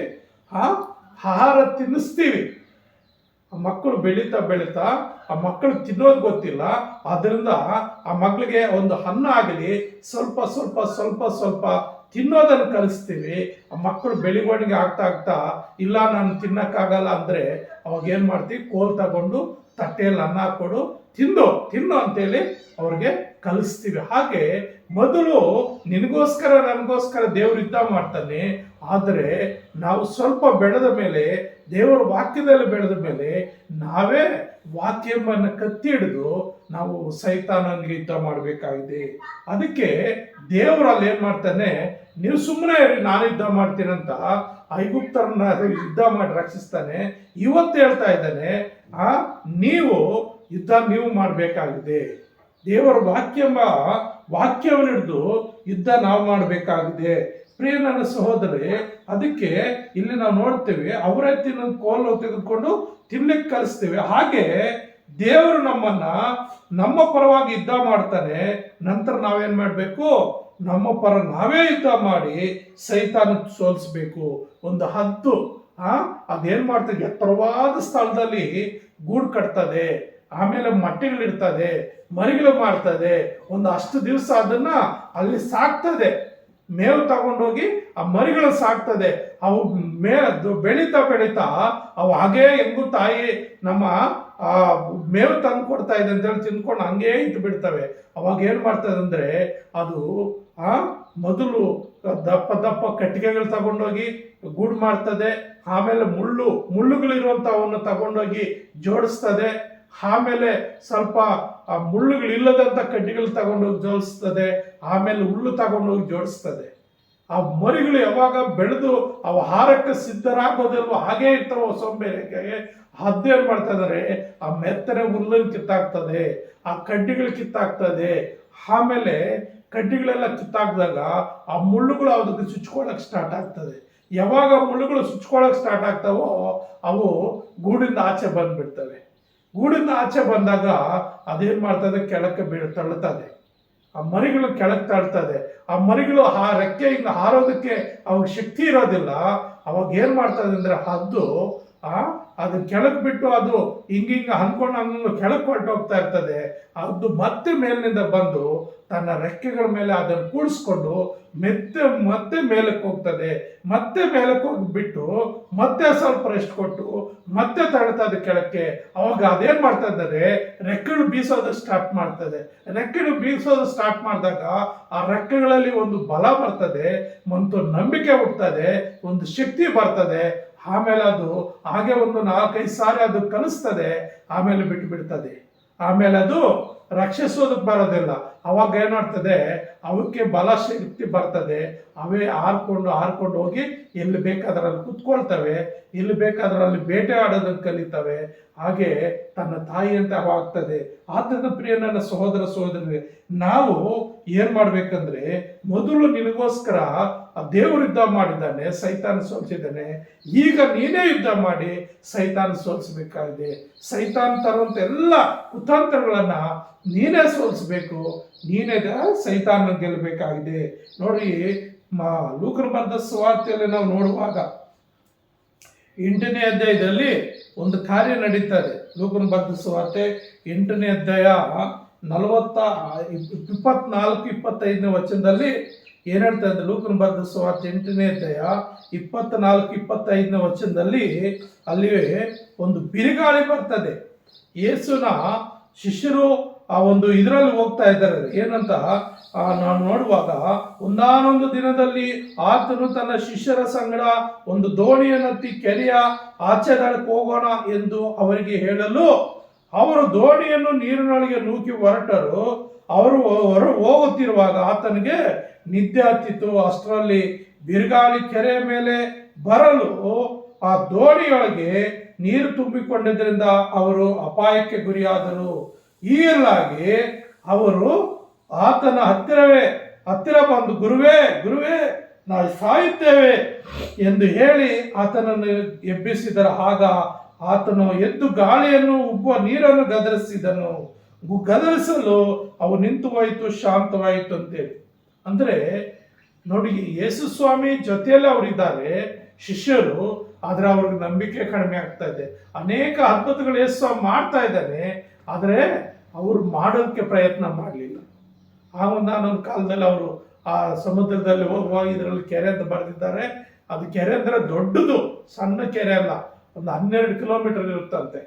ಆಹಾರ ತಿನ್ನಿಸ್ತೀವಿ. ಆ ಮಕ್ಕಳು ಬೆಳೀತಾ ಆ ಮಕ್ಕಳು ತಿನ್ನೋದು ಗೊತ್ತಿಲ್ಲ, ಆದ್ದರಿಂದ ಆ ಮಕ್ಕಳಿಗೆ ಒಂದು ಅನ್ನ ಆಗಲಿ ಸ್ವಲ್ಪ ತಿನ್ನೋದನ್ನು ಕಲಿಸ್ತೀವಿ. ಆ ಮಕ್ಕಳು ಬೆಳವಣಿಗೆ ಆಗ್ತಾ ಇಲ್ಲ ನಾನು ತಿನ್ನಕ್ಕಾಗಲ್ಲ ಅಂದರೆ ಅವಾಗ ಏನು ಮಾಡ್ತೀವಿ, ಕೋಲ್ ತಗೊಂಡು ತಟ್ಟೆಯಲ್ಲಿ ಅನ್ನ ಕೊಡು, ತಿನ್ನು ಅಂತೇಳಿ ಅವ್ರಿಗೆ ಕಲಿಸ್ತೀವಿ. ಹಾಗೆ ಮೊದಲು ನಿನಗೋಸ್ಕರ ನನಗೋಸ್ಕರ ದೇವರು ಯುದ್ಧ ಮಾಡ್ತಾನೆ. ಆದರೆ ನಾವು ಸ್ವಲ್ಪ ಬೆಳೆದ ಮೇಲೆ, ದೇವರ ವಾಕ್ಯದಲ್ಲಿ ಬೆಳೆದ ಮೇಲೆ ನಾವೇ ವಾಕ್ಯವನ್ನು ಕತ್ತಿ ಹಿಡಿದು ನಾವು ಸೈತಾನನಿಗೆ ಯುದ್ಧ ಮಾಡಬೇಕಾಗಿದೆ. ಅದಕ್ಕೆ ದೇವರಲ್ಲಿ ಏನು ಮಾಡ್ತಾನೆ, ನೀವು ಸುಮ್ಮನೆ ನಾನು ಯುದ್ಧ ಮಾಡ್ತೀನಂತ ಐಗುಪ್ತರನ್ನ ಯುದ್ಧ ಮಾಡಿ ರಕ್ಷಿಸ್ತಾನೆ. ಇವತ್ತು ಹೇಳ್ತಾ ಇದ್ದಾನೆ, ನೀವು ಮಾಡಬೇಕಾಗಿದೆ. ದೇವರ ವಾಕ್ಯವನ್ನು ಹಿಡಿದು ಯುದ್ಧ ನಾವು ಮಾಡಬೇಕಾಗಿದೆ. ಪ್ರಿಯ ನನ್ನ ಸಹೋದರೇ, ಅದಕ್ಕೆ ಇಲ್ಲಿ ನಾವು ನೋಡ್ತೇವೆ, ಅವರೇ ತಿನ್ನೋದು ಕೋಲು ತೆಗೆದುಕೊಂಡು ತಿನ್ಲಿಕ್ಕೆ ಕಲಿಸ್ತೇವೆ. ಹಾಗೆ ದೇವರು ನಮ್ಮ ಪರವಾಗಿ ಯುದ್ಧ ಮಾಡ್ತಾನೆ. ನಂತರ ನಾವೇನ್ ಮಾಡಬೇಕು, ನಮ್ಮ ಪರ ನಾವೇ ಯುದ್ಧ ಮಾಡಿ ಸೈತಾನ ಸೋಲಿಸ್ಬೇಕು. ಒಂದು ಹದ್ದು ಅದೇನ್ ಮಾಡ್ತದೆ, ಎತ್ತರವಾದ ಸ್ಥಳದಲ್ಲಿ ಗೂಡು ಕಟ್ತದೆ, ಆಮೇಲೆ ಮೊಟ್ಟೆಗಳಿರ್ತದೆ, ಮರಿಗಳು ಮಾಡ್ತದೆ. ಒಂದು ಅಷ್ಟು ದಿವಸ ಅದನ್ನ ಅಲ್ಲಿ ಸಾಕ್ತದೆ, ಮೇವು ತಗೊಂಡೋಗಿ ಆ ಮರಿಗಳು ಸಾಕ್ತದೆ. ಅವು ಬೆಳೀತಾ ಅವು ಹಾಗೇ ಹೆಂಗು ತಾಯಿ ನಮ್ಮ ಮೇವು ತಂದು ಕೊಡ್ತಾ ಇದೆ ಅಂತೇಳಿ ತಿಂದ್ಕೊಂಡು ಹಂಗೇ ಇದ್ದು ಬಿಡ್ತವೆ. ಅವಾಗ ಏನ್ ಮಾಡ್ತದೆ ಅಂದ್ರೆ, ಅದು ಮೊದಲು ದಪ್ಪ ಕಟ್ಟಿಗೆಗಳು ತಗೊಂಡೋಗಿ ಗೂಡು ಮಾಡ್ತದೆ. ಆಮೇಲೆ ಮುಳ್ಳುಗಳಿರುವಂಥವನ್ನು ತಗೊಂಡೋಗಿ ಜೋಡಿಸ್ತದೆ. ಆಮೇಲೆ ಸ್ವಲ್ಪ ಮುಳ್ಳುಗಳಿಲ್ಲದಂಥ ಕಡ್ಡಿಗಳು ತಗೊಂಡೋಗಿ ಜೋಡಿಸ್ತದೆ. ಆಮೇಲೆ ಹುಲ್ಲು ತಗೊಂಡೋಗಿ ಜೋಡಿಸ್ತದೆ. ಆ ಮರಿಗಳು ಯಾವಾಗ ಬೆಳೆದು ಅವು ಆಹಾರಕ್ಕೆ ಸಿದ್ಧರಾಗೋದಿಲ್ವೋ ಹಾಗೇ ಇರ್ತಾವ ಸೋಂಬೇರಿಕೆಗೆ. ಅದೇನ್ ಮಾಡ್ತಾ ಇದಾರೆ, ಆ ಮೆತ್ತನೆ ಹುಲ್ಲನ್ನು ಕಿತ್ತಾಕ್ತದೆ, ಆ ಕಡ್ಡಿಗಳು ಕಿತ್ತಾಕ್ತದೆ. ಆಮೇಲೆ ಕಡ್ಡಿಗಳೆಲ್ಲ ಕಿತ್ತಾಕಿದಾಗ ಆ ಮುಳ್ಳುಗಳು ಅದಕ್ಕೆ ಚುಚ್ಕೊಳ್ಳೋಕೆ ಸ್ಟಾರ್ಟ್ ಆಗ್ತದೆ. ಯಾವಾಗ ಮುಳ್ಳುಗಳು ಚುಚ್ಕೊಳ್ಳೋಕೆ ಸ್ಟಾರ್ಟ್ ಆಗ್ತಾವೋ ಅವು ಗೂಡಿಂದ ಆಚೆ ಬಂದ್ಬಿಡ್ತವೆ. ಗೂಡಿಂದ ಆಚೆ ಬಂದಾಗ ಅದೇನ್ ಮಾಡ್ತದೆ, ಕೆಳಕ್ಕೆ ತಳ್ಳುತ್ತದೆ. ಆ ಮರಿಗಳು ಕೆಳಕ್ಕೆ ತಳ್ತದೆ. ಆ ಮರಿಗಳು ರೆಕ್ಕೆಯಿಂದ ಹಾರೋದಕ್ಕೆ ಅವಾಗ ಶಕ್ತಿ ಇರೋದಿಲ್ಲ. ಅವಾಗ ಏನ್ ಮಾಡ್ತದೆ ಅಂದ್ರೆ, ಹದ್ದು ಅದು ಕೆಳಗೆ ಬಿಟ್ಟು ಅದು ಹಿಂಗಿಂಗ ಅನ್ಕೊಂಡು ಹಂಗ ಕೆಳಗೆ ಹೊರಟೋಗ್ತಾ ಇರ್ತದೆ. ಅದು ಮತ್ತೆ ಮೇಲಿನಿಂದ ಬಂದು ತನ್ನ ರೆಕ್ಕೆಗಳ ಮೇಲೆ ಅದನ್ನು ಕೂಡಿಸ್ಕೊಂಡು ಮತ್ತೆ ಮೇಲಕ್ಕೆ ಹೋಗ್ತದೆ. ಮತ್ತೆ ಮೇಲಕ್ಕೆ ಹೋಗ್ಬಿಟ್ಟು ಮತ್ತೆ ಸ್ವಲ್ಪ ರೆಸ್ಟ್ ಕೊಟ್ಟು ಮತ್ತೆ ತಳ್ತದೆ ಕೆಳಕ್ಕೆ. ಅವಾಗ ಅದೇನ್ ಮಾಡ್ತಾ ಇದ್ದಾರೆ, ರೆಕ್ಕೆಗಳು ಬೀಸೋದು ಸ್ಟಾರ್ಟ್ ಮಾಡ್ತದೆ. ರೆಕ್ಕೆಗಳು ಬೀಸೋದು ಸ್ಟಾರ್ಟ್ ಮಾಡಿದಾಗ ಆ ರೆಕ್ಕೆಗಳಲ್ಲಿ ಒಂದು ಬಲ ಬರ್ತದೆ, ಒಂದು ನಂಬಿಕೆ ಹುಡ್ತದೆ, ಒಂದು ಶಕ್ತಿ ಬರ್ತದೆ. ಆಮೇಲೆ ಅದು ಹಾಗೆ ಒಂದು 4-5 ಸಾರಿ ಅದು ಕಲಿಸ್ತದೆ, ಆಮೇಲೆ ಬಿಟ್ಟು ಬಿಡ್ತದೆ. ಆಮೇಲೆ ಅದು ರಕ್ಷಿಸೋದಕ್ಕೆ ಬರೋದಿಲ್ಲ. ಅವಾಗ ಏನಾಗ್ತದೆ, ಅವಕ್ಕೆ ಬಲ ಶಕ್ತಿ ಬರ್ತದೆ. ಅವೇ ಹಾರ್ಕೊಂಡು ಹೋಗಿ ಎಲ್ಲಿ ಬೇಕಾದ್ರಲ್ಲಿ ಕುತ್ಕೊಳ್ತವೆ, ಎಲ್ಲಿ ಬೇಕಾದ್ರಲ್ಲಿ ಬೇಟೆ ಆಡೋದಕ್ಕೆ ಕಲಿತವೆ. ಹಾಗೆ ತನ್ನ ತಾಯಿ ಅಂತ ಆಗ್ತದೆ. ಆದ್ದರಿಂದ ಪ್ರಿಯ ನನ್ನ ಸಹೋದರ ಸಹೋದರಿ, ನಾವು ಏನ್ ಮಾಡ್ಬೇಕಂದ್ರೆ, ಮೊದಲು ನಿನಗೋಸ್ಕರ ದೇವರು ಯುದ್ಧ ಮಾಡಿದ್ದಾನೆ, ಸೈತಾನ ಸೋಲಿಸಿದ್ದಾನೆ. ಈಗ ನೀನೇ ಯುದ್ಧ ಮಾಡಿ ಸೈತಾನ ಸೋಲಿಸಬೇಕಾಗಿದೆ. ಸೈತಾನ್ ತರುವಂತ ಎಲ್ಲ ಕುತಂತ್ರಗಳನ್ನ ನೀನೇ ಸೋಲಿಸಬೇಕು, ನೀನೇ ಸೈತಾನ ಗೆಲ್ಲಬೇಕಾಗಿದೆ. ನೋಡ್ರಿ, ಲೂಕನ ಬರೆದ ಸುವಾರ್ತೆಯಲ್ಲಿ ನಾವು ನೋಡುವಾಗ 8ನೇ ಅಧ್ಯಾಯದಲ್ಲಿ ಒಂದು ಕಾರ್ಯ ನಡೀತದೆ. ಲೂಕನ ಬರೆದ ಸುವಾರ್ತೆ 8ನೇ ಅಧ್ಯಾಯ 24-25ನೇ ವಚನದಲ್ಲಿ ಏನ್ ಹೇಳ್ತಾ ಇದ್ದ, ಲೂಕನ ಬರೆದ ಸುವಾರ್ತೆ 8ನೇ ಅಧ್ಯಾಯ 24-25ನೇ ವಚನದಲ್ಲಿ ಅಲ್ಲಿ ಒಂದು ಬಿರುಗಾಳಿ ಬರ್ತದೆ. ಯೇಸುನ ಶಿಷ್ಯರು ಆ ಒಂದು ಇದರಲ್ಲಿ ಹೋಗ್ತಾ ಇದ್ದಾರೆ. ಏನಂತ ನಾವು ನೋಡುವಾಗ, ಒಂದಾನೊಂದು ದಿನದಲ್ಲಿ ಆತನು ತನ್ನ ಶಿಷ್ಯರ ಸಂಗಡ ಒಂದು ದೋಣಿಯನ್ನತ್ತಿ ಕೆರೆಯ ಆಚೆ ದಡಕ್ಕೆ ಹೋಗೋಣ ಎಂದು ಅವರಿಗೆ ಹೇಳಲು, ಅವರು ದೋಣಿಯನ್ನು ನೀರಿನೊಳಗೆ ನೂಕಿ ಹೊರಟರು. ಅವರು ಹೋಗುತ್ತಿರುವಾಗ ಆತನಿಗೆ ನಿದ್ದೆ ಹತ್ತಿತು. ಅಷ್ಟರಲ್ಲಿ ಬಿರುಗಾಳಿ ಕೆರೆಯ ಮೇಲೆ ಬರಲು ಆ ದೋಣಿಯೊಳಗೆ ನೀರು ತುಂಬಿಕೊಂಡಿದ್ದರಿಂದ ಅವರು ಅಪಾಯಕ್ಕೆ ಗುರಿಯಾದರು. ಹೀಗಾಗಿ ಅವರು ಆತನ ಹತ್ತಿರ ಬಂದು, ಗುರುವೇ ನಾವು ಸಾಯುತ್ತೇವೆ ಎಂದು ಹೇಳಿ ಆತನನ್ನು ಎಬ್ಬಿಸಿದರು. ಆಗ ಆತನು ಎದ್ದು ಗಾಳಿಯನ್ನು ಉಬ್ಬುವ ನೀರನ್ನು ಗದರಿಸಲು ಅವು ನಿಂತು ಹೋಯಿತು, ಶಾಂತವಾಯಿತು ಅಂತೇಳಿ. ಅಂದ್ರೆ ನೋಡಿ, ಯೇಸು ಸ್ವಾಮಿ ಜೊತೆಯಲ್ಲಿ ಅವರಿದ್ದಾರೆ ಶಿಷ್ಯರು, ಆದ್ರೆ ಅವ್ರಿಗೆ ನಂಬಿಕೆ ಕಡಿಮೆ ಆಗ್ತಾ ಇದೆ. ಅನೇಕ ಅದ್ಭುತಗಳು ಯೇಸು ಸ್ವಾಮಿ ಮಾಡ್ತಾ ಇದ್ದಾನೆ, ಆದ್ರೆ ಅವರು ಮಾಡೋದಕ್ಕೆ ಪ್ರಯತ್ನ ಮಾಡಲಿಲ್ಲ. ಆ ಒಂದಾನೊಂದು ಕಾಲದಲ್ಲಿ ಅವರು ಆ ಸಮುದ್ರದಲ್ಲಿ ಹೋಗುವಾಗ ಇದರಲ್ಲಿ ಕೆರೆ ಅಂತ ಬರೆದಿದ್ದಾರೆ. ಅದು ಕೆರೆ ಅಂದ್ರೆ ದೊಡ್ಡದು, ಸಣ್ಣ ಕೆರೆ ಅಲ್ಲ. ಒಂದು 12 ಕಿಲೋಮೀಟರ್ ಇರುತ್ತಂತೆ.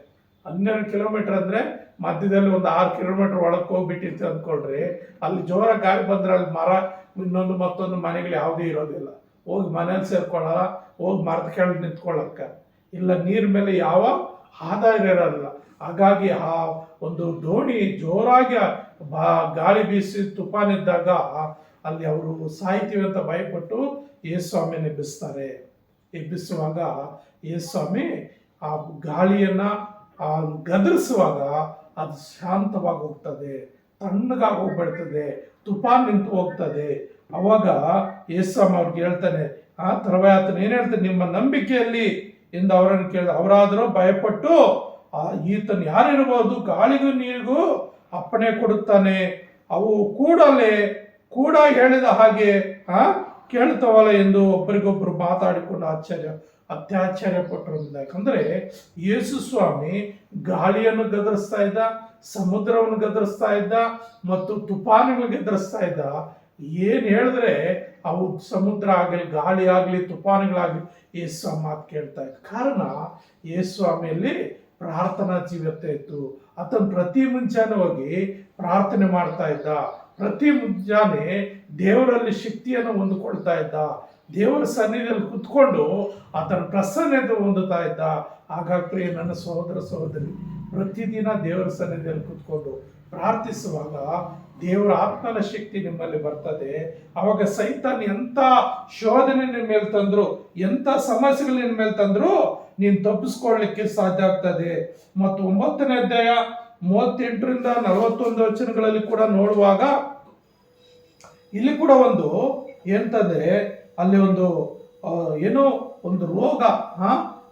12 ಕಿಲೋಮೀಟರ್ ಅಂದ್ರೆ ಮಧ್ಯದಲ್ಲಿ ಒಂದು 6 ಕಿಲೋಮೀಟರ್ ಒಳಗೆ ಹೋಗ್ಬಿಟ್ಟಿರ್ತೀವಿ ಅಂದ್ಕೊಳ್ರಿ. ಅಲ್ಲಿ ಜೋರ ಗಾಳಿ ಬಂದ್ರೆ ಅಲ್ಲಿ ಮರ, ಇನ್ನೊಂದು ಮತ್ತೊಂದು ಮನೆಗಳು ಯಾವುದೇ ಇರೋದಿಲ್ಲ. ಹೋಗಿ ಮನೇಲಿ ಸೇರ್ಕೊಳ್ಳಲ್ಲ, ಹೋಗಿ ಮರದ ಕೆಳಗೆ ನಿಂತ್ಕೊಳ್ಳಕ್ಕ ಇಲ್ಲ, ನೀರ್ ಮೇಲೆ ಯಾವ ಆಧಾರ ಇರೋಲ್ಲ. ಹಾಗಾಗಿ ಆ ಒಂದು ದೋಣಿ ಜೋರಾಗಿ ಗಾಳಿ ಬೀಸಿ ತುಫಾನಿದ್ದಾಗ ಅಲ್ಲಿ ಅವರು ಸಾಯ್ತೀವಿ ಅಂತ ಭಯಪಟ್ಟು ಯೇಸು ಸ್ವಾಮಿಯನ್ನು ಎಬ್ಬಿಸ್ತಾರೆ. ಎಬ್ಬಿಸುವಾಗ ಯೇಸು ಸ್ವಾಮಿ ಆ ಗಾಳಿಯನ್ನ ಗದರಿಸುವಾಗ ಅದು ಶಾಂತವಾಗಿ ಹೋಗ್ತದೆ, ತಣ್ಣಗಾಗಿ ಹೋಗ್ಬಿಡ್ತದೆ, ತುಫಾನ್ ನಿಂತು ಹೋಗ್ತದೆ. ಅವಾಗ ಯೇಸು ಸ್ವಾಮಿ ಅವ್ರಿಗೆ ಹೇಳ್ತಾನೆ, ತರುವಾಯ ಏನ್ ಹೇಳ್ತಾನೆ, ನಿಮ್ಮ ನಂಬಿಕೆಯಲ್ಲಿ ಎಂದು ಅವರನ್ನು ಕೇಳಿದ. ಅವರಾದರೂ ಭಯಪಟ್ಟು ಈತನು ಯಾರಿರ್ಬೋದು, ಗಾಳಿಗೂ ನೀರಿಗೂ ಅಪ್ಪಣೆ ಕೊಡುತ್ತಾನೆ, ಅವು ಕೂಡ ಹೇಳಿದ ಹಾಗೆ ಕೇಳ್ತವಲ್ಲ ಎಂದು ಒಬ್ಬರಿಗೊಬ್ಬರು ಮಾತಾಡಿಕೊಂಡು ಅತ್ಯಾಶ್ಚರ್ಯಪಟ್ಟರು. ಯಾಕಂದ್ರೆ ಯೇಸು ಸ್ವಾಮಿ ಗಾಳಿಯನ್ನು ಗದರಿಸ್ತಾ ಇದ್ದ, ಸಮುದ್ರವನ್ನು ಗದರಿಸ್ತಾ ಇದ್ದ, ಮತ್ತು ತುಫಾನುಗಳು ಗದರಿಸ್ತಾ ಇದ್ದ. ಏನ್ ಹೇಳಿದ್ರೆ ಅವು ಸಮುದ್ರ ಆಗಲಿ, ಗಾಳಿ ಆಗಲಿ, ತುಫಾನುಗಳಾಗಲಿ ಯೇಸು ಸ್ವಾಮಿ ಮಾತು ಕೇಳ್ತಾ ಇದ್ದ. ಕಾರಣ ಯೇಸು ಸ್ವಾಮಿಯಲ್ಲಿ ಪ್ರಾರ್ಥನಾ ಜೀವತೆ ಇತ್ತು. ಆತನು ಪ್ರತಿ ಮುಂಜಾನೆ ಹೋಗಿ ಪ್ರಾರ್ಥನೆ ಮಾಡ್ತಾ ಇದ್ದ. ಪ್ರತಿ ಮುಂಜಾನೆ ದೇವರಲ್ಲಿ ಶಕ್ತಿಯನ್ನು ಹೊಂದಿಕೊಳ್ತಾ ಇದ್ದ. ದೇವರ ಸನ್ನಿಧಿಯಲ್ಲಿ ಕುತ್ಕೊಂಡು ಆತನ ಪ್ರಸನ್ನತೆ ಹೊಂದುತ್ತಾ ಇದ್ದ. ಹಾಗಾಗಿ ನನ್ನ ಸಹೋದರ ಸಹೋದರಿ, ಪ್ರತಿದಿನ ದೇವರ ಸನ್ನಿಧಿಯಲ್ಲಿ ಕುತ್ಕೊಂಡು ಪ್ರಾರ್ಥಿಸುವಾಗ ದೇವರ ಆತ್ಮನ ಶಕ್ತಿ ನಿಮ್ಮಲ್ಲಿ ಬರ್ತದೆ. ಅವಾಗ ಸೈತಾನ್ ಎಂತ ಶೋಧನೆ ನಿನ್ನ ಮೇಲೆ ತಂದ್ರು, ಎಂತ ಸಮಸ್ಯೆಗಳು ನಿನ್ನ ಮೇಲೆ ತಂದ್ರು, ನೀನು ತಪ್ಪಿಸ್ಕೊಳ್ಳಿಕ್ಕೆ ಸಾಧ್ಯ ಆಗ್ತದೆ. ಮತ್ತು 9ನೇ ಅಧ್ಯಾಯ 38-41 ವಚನಗಳಲ್ಲಿ ಕೂಡ ನೋಡುವಾಗ ಇಲ್ಲಿ ಕೂಡ ಒಂದು ಎಂತಂದ್ರೆ, ಅಲ್ಲಿ ಒಂದು ಏನೋ ಒಂದು ರೋಗ,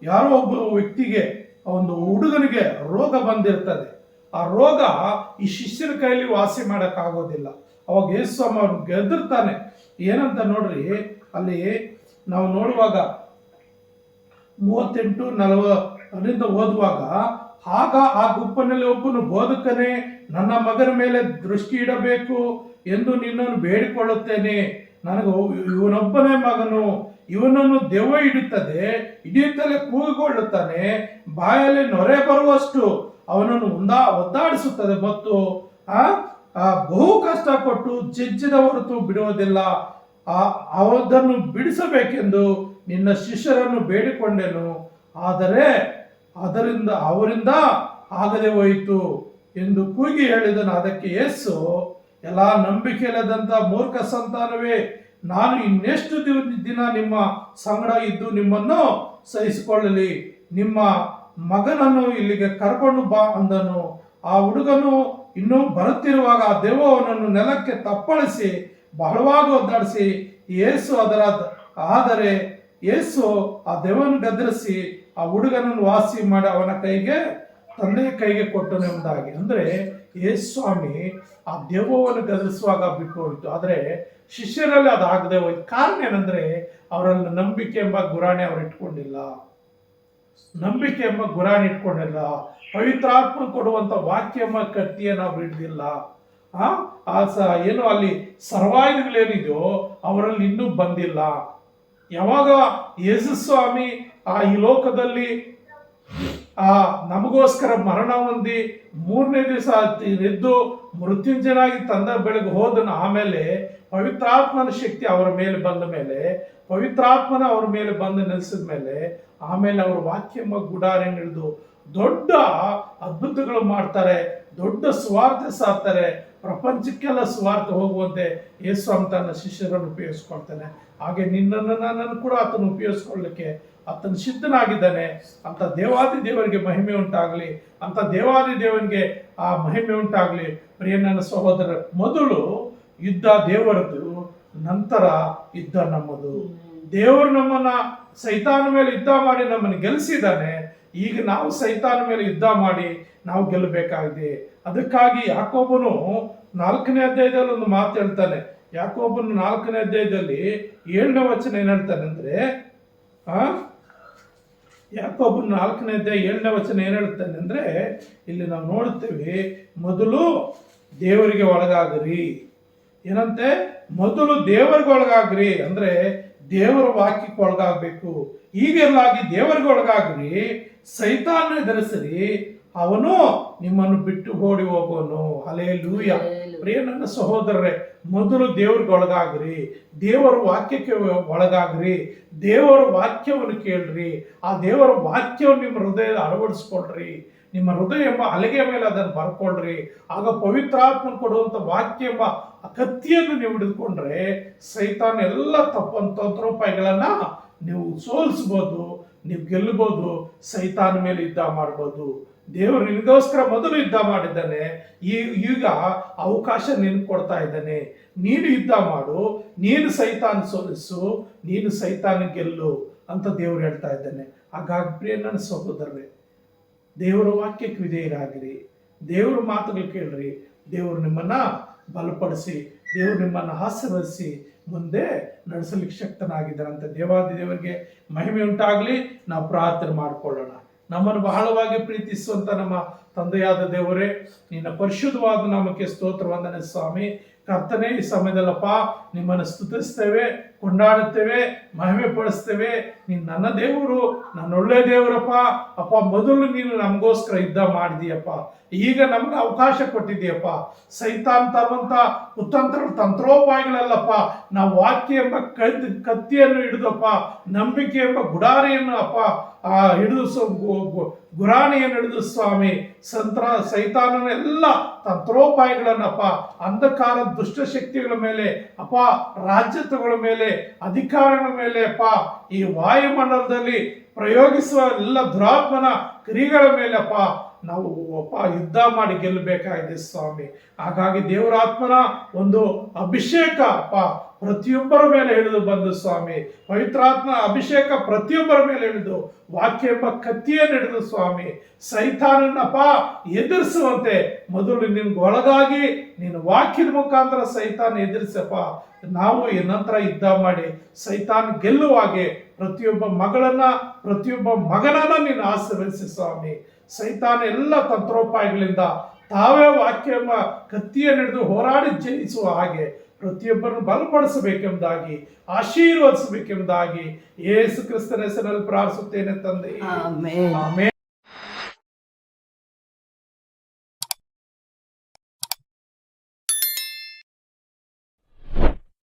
ಯಾರೋ ಒಬ್ಬ ವ್ಯಕ್ತಿಗೆ, ಒಂದು ಹುಡುಗನಿಗೆ ರೋಗ ಬಂದಿರ್ತದೆ. ಆ ರೋಗ ಈ ಶಿಷ್ಯರ ಕೈಯಲ್ಲಿ ವಾಸಿ ಮಾಡಕ್ ಆಗೋದಿಲ್ಲ. ಅವಾಗ ಯೇಸು ಸ್ವಾಮಿ ಅವ್ರಿಗೆ ಗೆದರ್ತಾನೆ. ಏನಂತ ನೋಡ್ರಿ, ಅಲ್ಲಿ ನಾವು ನೋಡುವಾಗ 38-40 ಅಲ್ಲಿಂದ ಓದುವಾಗ, ಆಗ ಆ ಗುಂಪಿನಲ್ಲಿ ಒಬ್ಬನು, ಬೋಧಕನೇ, ನನ್ನ ಮಗನ ಮೇಲೆ ದೃಷ್ಟಿ ಇಡಬೇಕು ಎಂದು ನಿನ್ನನ್ನು ಬೇಡಿಕೊಳ್ಳುತ್ತೇನೆ. ನನಗೆ ಇವನೊಬ್ಬನೇ ಮಗನು, ಇವನನ್ನು ದೆವ್ವ ಹಿಡಿಯುತ್ತಲೇ ಕೂಗಿಕೊಳ್ಳುತ್ತಾನೆ, ಬಾಯಲ್ಲಿ ನೊರೆ ಬರುವಷ್ಟು ಅವನನ್ನು ಒದ್ದಾಡಿಸುತ್ತದೆ ಮತ್ತು ಬಹು ಕಷ್ಟಪಟ್ಟು ಜಜ್ಜಿದ ಹೊರತು ಬಿಡುವುದಿಲ್ಲ. ಅದನ್ನು ಬಿಡಿಸಬೇಕೆಂದು ನಿನ್ನ ಶಿಷ್ಯರನ್ನು ಬೇಡಿಕೊಂಡೆನು, ಆದರೆ ಅವರಿಂದ ಆಗದೆ ಹೋಯಿತು ಎಂದು ಕೂಗಿ ಹೇಳಿದನು. ಅದಕ್ಕೆ ಯೇಸು, ಎಲ್ಲ ನಂಬಿಕೆ ಇಲ್ಲದಂತ ಮೂರ್ಖ ಸಂತಾನವೇ, ನಾನು ಇನ್ನೆಷ್ಟು ದಿನ ನಿಮ್ಮ ಸಂಗಡ ಇದ್ದು ನಿಮ್ಮನ್ನು ಸಹಿಸಿಕೊಳ್ಳಲಿ? ನಿಮ್ಮ ಮಗನನ್ನು ಇಲ್ಲಿಗೆ ಕರ್ಕೊಂಡು ಬಾ ಅಂದನು. ಆ ಹುಡುಗನು ಇನ್ನೂ ಬರುತ್ತಿರುವಾಗ ಆ ದೆವ್ವ ಅವನನ್ನು ನೆಲಕ್ಕೆ ತಪ್ಪಳಿಸಿ ಬಹಳವಾಗಿ ಒದ್ದಾಡಿಸಿ ಆದರೆ ಯೇಸು ಆ ದೆವ್ವವನ್ನು ಗದರಿಸಿ ಆ ಹುಡುಗನನ್ನು ವಾಸಿ ಮಾಡಿ ಅವನ ತಂದೆಯ ಕೈಗೆ ಕೊಟ್ಟನು ಎಂಬುದಾಗಿ. ಅಂದ್ರೆ ಯೇಸು ಸ್ವಾಮಿ ಆ ದೆವ್ವವನ್ನು ಗದರಿಸುವಾಗ ಬಿಟ್ಟು ಹೋಯಿತು, ಆದರೆ ಶಿಷ್ಯರಲ್ಲಿ ಅದಾಗದೆ ಹೋಯ್ತು. ಕಾರಣ ಏನಂದ್ರೆ ಅವರಲ್ಲಿ ನಂಬಿಕೆ ಎಂಬ ಗುರಾಣಿ ಅವರು ಇಟ್ಕೊಂಡಿಲ್ಲ. ಪವಿತ್ರಾತ್ಮ ಕೊಡುವಂತ ವಾಕ್ಯ ಎಂಬ ಕತ್ತಿಯನ್ನು ನಾವು ಹಿಡಿದಿಲ್ಲ. ಏನು ಅಲ್ಲಿ ಸರ್ವಾಯುಧಗಳೇನಿದೆಯೋ ಅವರಲ್ಲಿ ಇನ್ನೂ ಬಂದಿಲ್ಲ. ಯಾವಾಗ ಯೇಸು ಸ್ವಾಮಿ ಈ ಲೋಕದಲ್ಲಿ ನಮಗೋಸ್ಕರ ಮರಣ ಹೊಂದಿ 3ನೇ ದಿವಸ ಎದ್ದು ಮೃತ್ಯುಂಜಯನಾಗಿ ತಂದ ಬೆಳಗ್ಗೆ ಹೋದನು, ಆಮೇಲೆ ಪವಿತ್ರಾತ್ಮನ ಶಕ್ತಿ ಅವರ ಮೇಲೆ ಬಂದ ಮೇಲೆ, ಪವಿತ್ರಾತ್ಮನ ಅವರ ಮೇಲೆ ಬಂದು ನೆಲೆಸಿದ ಮೇಲೆ, ಆಮೇಲೆ ಅವರು ವಾಕ್ಯ ಎಂಬ ಗುಡಾರ ಹಿಡಿದು ದೊಡ್ಡ ಅದ್ಭುತಗಳು ಮಾಡ್ತಾರೆ, ದೊಡ್ಡ ಸ್ವಾರ್ಥ ಸಾರ್ತಾರೆ, ಪ್ರಪಂಚಕ್ಕೆಲ್ಲ ಸ್ವಾರ್ಥ ಹೋಗುವಂತೆ ಯೇಸು ತನ್ನ ಶಿಷ್ಯರನ್ನು ಉಪಯೋಗಿಸ್ಕೊಳ್ತಾನೆ. ಹಾಗೆ ನಿನ್ನನ್ನು ನನ್ನನ್ನು ಕೂಡ ಆತನು ಉಪಯೋಗಿಸ್ಕೊಳ್ಳಲಿಕ್ಕೆ ಆತನು ಸಿದ್ಧನಾಗಿದ್ದಾನೆ. ಅಂತ ದೇವಾದಿ ದೇವರಿಗೆ ಮಹಿಮೆ ಉಂಟಾಗಲಿ, ಅಂತ ದೇವಾದಿ ದೇವನಿಗೆ ಆ ಮಹಿಮೆ ಉಂಟಾಗಲಿ. ಪ್ರಿಯ ನನ್ನ ಸಹೋದರ, ಮೊದಲು ಯುದ್ಧ ದೇವರದು, ನಂತರ ಯುದ್ಧ ನಮ್ಮದು. ದೇವರು ನಮ್ಮನ್ನ ಸೈತಾನ ಮೇಲೆ ಯುದ್ಧ ಮಾಡಿ ನಮ್ಮನ್ನು ಗೆಲ್ಲಿಸಿದ್ದಾನೆ. ಈಗ ನಾವು ಸೈತಾನ ಮೇಲೆ ಯುದ್ಧ ಮಾಡಿ ನಾವು ಗೆಲ್ಲಬೇಕಾಗಿದೆ. ಅದಕ್ಕಾಗಿ ಯಾಕೋಬನು 4ನೇ ಅಧ್ಯಾಯದಲ್ಲಿ ಒಂದು ಮಾತು ಹೇಳ್ತಾನೆ. ಯಾಕೋಬನು 4ನೇ ಅಧ್ಯಾಯದಲ್ಲಿ 7ನೇ ವಚನ ಏನ್ ಹೇಳ್ತಾನೆ ಅಂದ್ರೆ, ಯಾಕೋಬನು 4ನೇ ಅಧ್ಯಾಯ 7ನೇ ವಚನ ಏನ್ ಹೇಳ್ತಾನೆ ಅಂದ್ರೆ, ಇಲ್ಲಿ ನಾವು ನೋಡುತ್ತೇವೆ, ಮೊದಲು ದೇವರಿಗೆ ಒಳಗಾಗ್ರಿ. ಏನಂತೆ? ಮೊದಲು ದೇವರಿಗೆ ಒಳಗಾಗ್ರಿ ಅಂದ್ರೆ ದೇವರ ವಾಕ್ಯಕ್ಕೆ ಒಳಗಾಗಬೇಕು. ಈಗೆಲ್ಲಾಗಿ ದೇವರಿಗೆ ಒಳಗಾಗ್ರಿ, ಸೈತಾನ ಎದುರಿಸಿರಿ, ಅವನು ನಿಮ್ಮನ್ನು ಬಿಟ್ಟು ಓಡಿ ಹೋಗೋನು. ಹಲ್ಲೆಲೂಯಾ. ಪ್ರಿಯ ನನ್ನ ಸಹೋದರರೇ, ಮೊದಲು ದೇವ್ರಿಗೆ ಒಳಗಾಗ್ರಿ, ದೇವರ ವಾಕ್ಯಕ್ಕೆ ಒಳಗಾಗ್ರಿ, ದೇವರ ವಾಕ್ಯವನ್ನು ಕೇಳ್ರಿ, ಆ ದೇವರ ವಾಕ್ಯವನ್ನು ನಿಮ್ಮ ಹೃದಯದ ಅಳವಡಿಸ್ಕೊಳ್ರಿ, ನಿಮ್ಮ ಹೃದಯ ಎಂಬ ಹಲಗೆ ಮೇಲೆ ಅದನ್ನು ಬರ್ಕೊಳ್ರಿ. ಆಗ ಪವಿತ್ರಾತ್ಮನ ಕೊಡುವಂತ ವಾಕ್ಯ ಎಂಬ ಕತ್ತಿಯನ್ನು ನೀವು ಹಿಡಿದುಕೊಂಡ್ರೆ ಸೈತಾನ ಎಲ್ಲ ತಂತ್ರೋಪಾಯಗಳನ್ನ ನೀವು ಸೋಲಿಸ್ಬೋದು, ನೀವು ಗೆಲ್ಲಬಹುದು, ಸೈತಾನ ಮೇಲೆ ಯುದ್ಧ ಮಾಡ್ಬೋದು. ದೇವರು ನಿನಗೋಸ್ಕರ ಮೊದಲು ಯುದ್ಧ ಮಾಡಿದ್ದಾನೆ, ಈಗ ಅವಕಾಶ ನಿನಗೆ ಕೊಡ್ತಾ ಇದ್ದಾನೆ. ನೀನು ಯುದ್ಧ ಮಾಡು, ನೀನು ಸೈತಾನ ಸೋಲಿಸು, ನೀನು ಸೈತಾನ ಗೆಲ್ಲು ಅಂತ ದೇವರು ಹೇಳ್ತಾ ಇದ್ದಾನೆ. ಹಾಗಾಗಿ ಪ್ರಿಯ ನನ್ನ ಸಹೋದರರೇ, ದೇವರ ವಾಕ್ಯಕ್ಕೆ ವಿಧೇಯರಾಗಿರಿ, ದೇವರ ಮಾತುಗಳು ಕೇಳ್ರಿ, ದೇವರು ನಿಮ್ಮನ್ನ ಬಲಪಡಿಸಿ, ದೇವರು ನಿಮ್ಮನ್ನು ಆಶೀರ್ವದಿಸಿ ಮುಂದೆ ನಡೆಸಲಿಕ್ಕೆ ಶಕ್ತನಾಗಿದ್ದಾರಂತೆ. ದೇವಾದಿ ದೇವರಿಗೆ ಮಹಿಮೆ ಉಂಟಾಗಲಿ. ನಾವು ಪ್ರಾರ್ಥನೆ ಮಾಡಿಕೊಳ್ಳೋಣ. ನಮ್ಮನ್ನು ಬಹಳವಾಗಿ ಪ್ರೀತಿಸುವಂತ ನಮ್ಮ ತಂದೆಯಾದ ದೇವರೇ, ನಿನ್ನ ಪರಿಶುದ್ಧವಾದ ನಾಮಕ್ಕೆ ಸ್ತೋತ್ರ ವಂದನೆ ಸ್ವಾಮಿ. ಕರ್ತನೇ, ಈ ಸಮಯದಲ್ಲಪ್ಪ ನಿಮ್ಮನ್ನು ಸ್ತುತಿಸ್ತೇವೆ, ಕೊಂಡಾಡುತ್ತೇವೆ, ಮಹಿಮೆ ಪಡಿಸ್ತೇವೆ. ನೀನು ನನ್ನ ದೇವರು, ನನ್ನ ಒಳ್ಳೆ ದೇವರಪ್ಪ. ಅಪ್ಪ, ಮೊದಲು ನೀನು ನಮಗೋಸ್ಕರ ಯುದ್ಧ ಮಾಡಿದೀಯಪ್ಪ, ಈಗ ನಮ್ಗೆ ಅವಕಾಶ ಕೊಟ್ಟಿದ್ದೀಯಪ್ಪ. ಸೈತಾನ್ ತರುವಂತ ತಂತ್ರೋಪಾಯಗಳಲ್ಲಪ್ಪ, ನಾವು ವಾಕ್ಯ ಎಂಬ ಕತ್ತಿಯನ್ನು ಹಿಡಿದಪ್ಪ, ನಂಬಿಕೆ ಎಂಬ ಗುಡಾರಿಯನ್ನು ಅಪ್ಪ ಗುರಾಣಿಯನ್ನು ಹಿಡಿದು ಸ್ವಾಮಿ, ಸೈತಾನನ ಎಲ್ಲ ತಂತ್ರೋಪಾಯಗಳನ್ನಪ್ಪ, ಅಂಧಕಾರ ದುಷ್ಟಶಕ್ತಿಗಳ ಮೇಲೆ ಅಪ್ಪ, ರಾಜ್ಯತ್ವಗಳ ಮೇಲೆ, ಅಧಿಕಾರಗಳ ಮೇಲೆ ಅಪ್ಪ, ಈ ವಾಯುಮಂಡಲದಲ್ಲಿ ಪ್ರಯೋಗಿಸುವ ಎಲ್ಲ ದುರಾತ್ಮನ ಕ್ರಿಯೆಗಳ ಮೇಲೆ ಅಪ್ಪ ನಾವು ಯುದ್ಧ ಮಾಡಿ ಗೆಲ್ಲಬೇಕಾಗಿದೆ ಸ್ವಾಮಿ. ಹಾಗಾಗಿ ದೇವರಾತ್ಮನ ಒಂದು ಅಭಿಷೇಕ ಅಪ್ಪ ಪ್ರತಿಯೊಬ್ಬರ ಮೇಲೆ ಹಿಡಿದು ಬಂದು ಸ್ವಾಮಿ, ಪವಿತ್ರಾತ್ಮ ಅಭಿಷೇಕ ಪ್ರತಿಯೊಬ್ಬರ ಮೇಲೆ ಹಿಡಿದು ವಾಕ್ಯ ಎಂಬ ಕತ್ತಿಯನ್ನು ಹಿಡಿದು ಸ್ವಾಮಿ, ಸೈತಾನನ್ನಪ್ಪ ಎದುರಿಸುವಂತೆ ಮೊದಲು ನಿನ್ಗೆ ಒಳಗಾಗಿ ನೀನು ವಾಕ್ಯದ ಮುಖಾಂತರ ಸೈತಾನ ಎದುರಿಸಪ್ಪ. ನಾವು ನಂತರ ಯುದ್ಧ ಮಾಡಿ ಸೈತಾನ್ ಗೆಲ್ಲುವ ಹಾಗೆ ಪ್ರತಿಯೊಬ್ಬ ಮಗಳನ್ನ ಪ್ರತಿಯೊಬ್ಬ ಮಗನನ್ನ ನೀನು ಆಶೀರ್ವದಿಸಿ ಸ್ವಾಮಿ. ಸೈತಾನ ಎಲ್ಲ ತಂತ್ರೋಪಾಯಗಳಿಂದ ತಾವೇ ವಾಕ್ಯ ಕತ್ತಿಯನ್ನು ಹಿಡಿದು ಹೋರಾಡಿ ಜಯಿಸುವ ಹಾಗೆ ಪ್ರತಿಯೊಬ್ಬರನ್ನು ಬಲಪಡಿಸಬೇಕೆಂಬುದಾಗಿ ಆಶೀರ್ವದಿಸಬೇಕೆಂಬುದಾಗಿ ಯೇಸು ಕ್ರಿಸ್ತನ ಹೆಸರಿನಲ್ಲಿ ಪ್ರಾರ್ಥಿಸುತ್ತೇನೆ ತಂದೆ. ಆಮೆನ್. ಆಮೆನ್.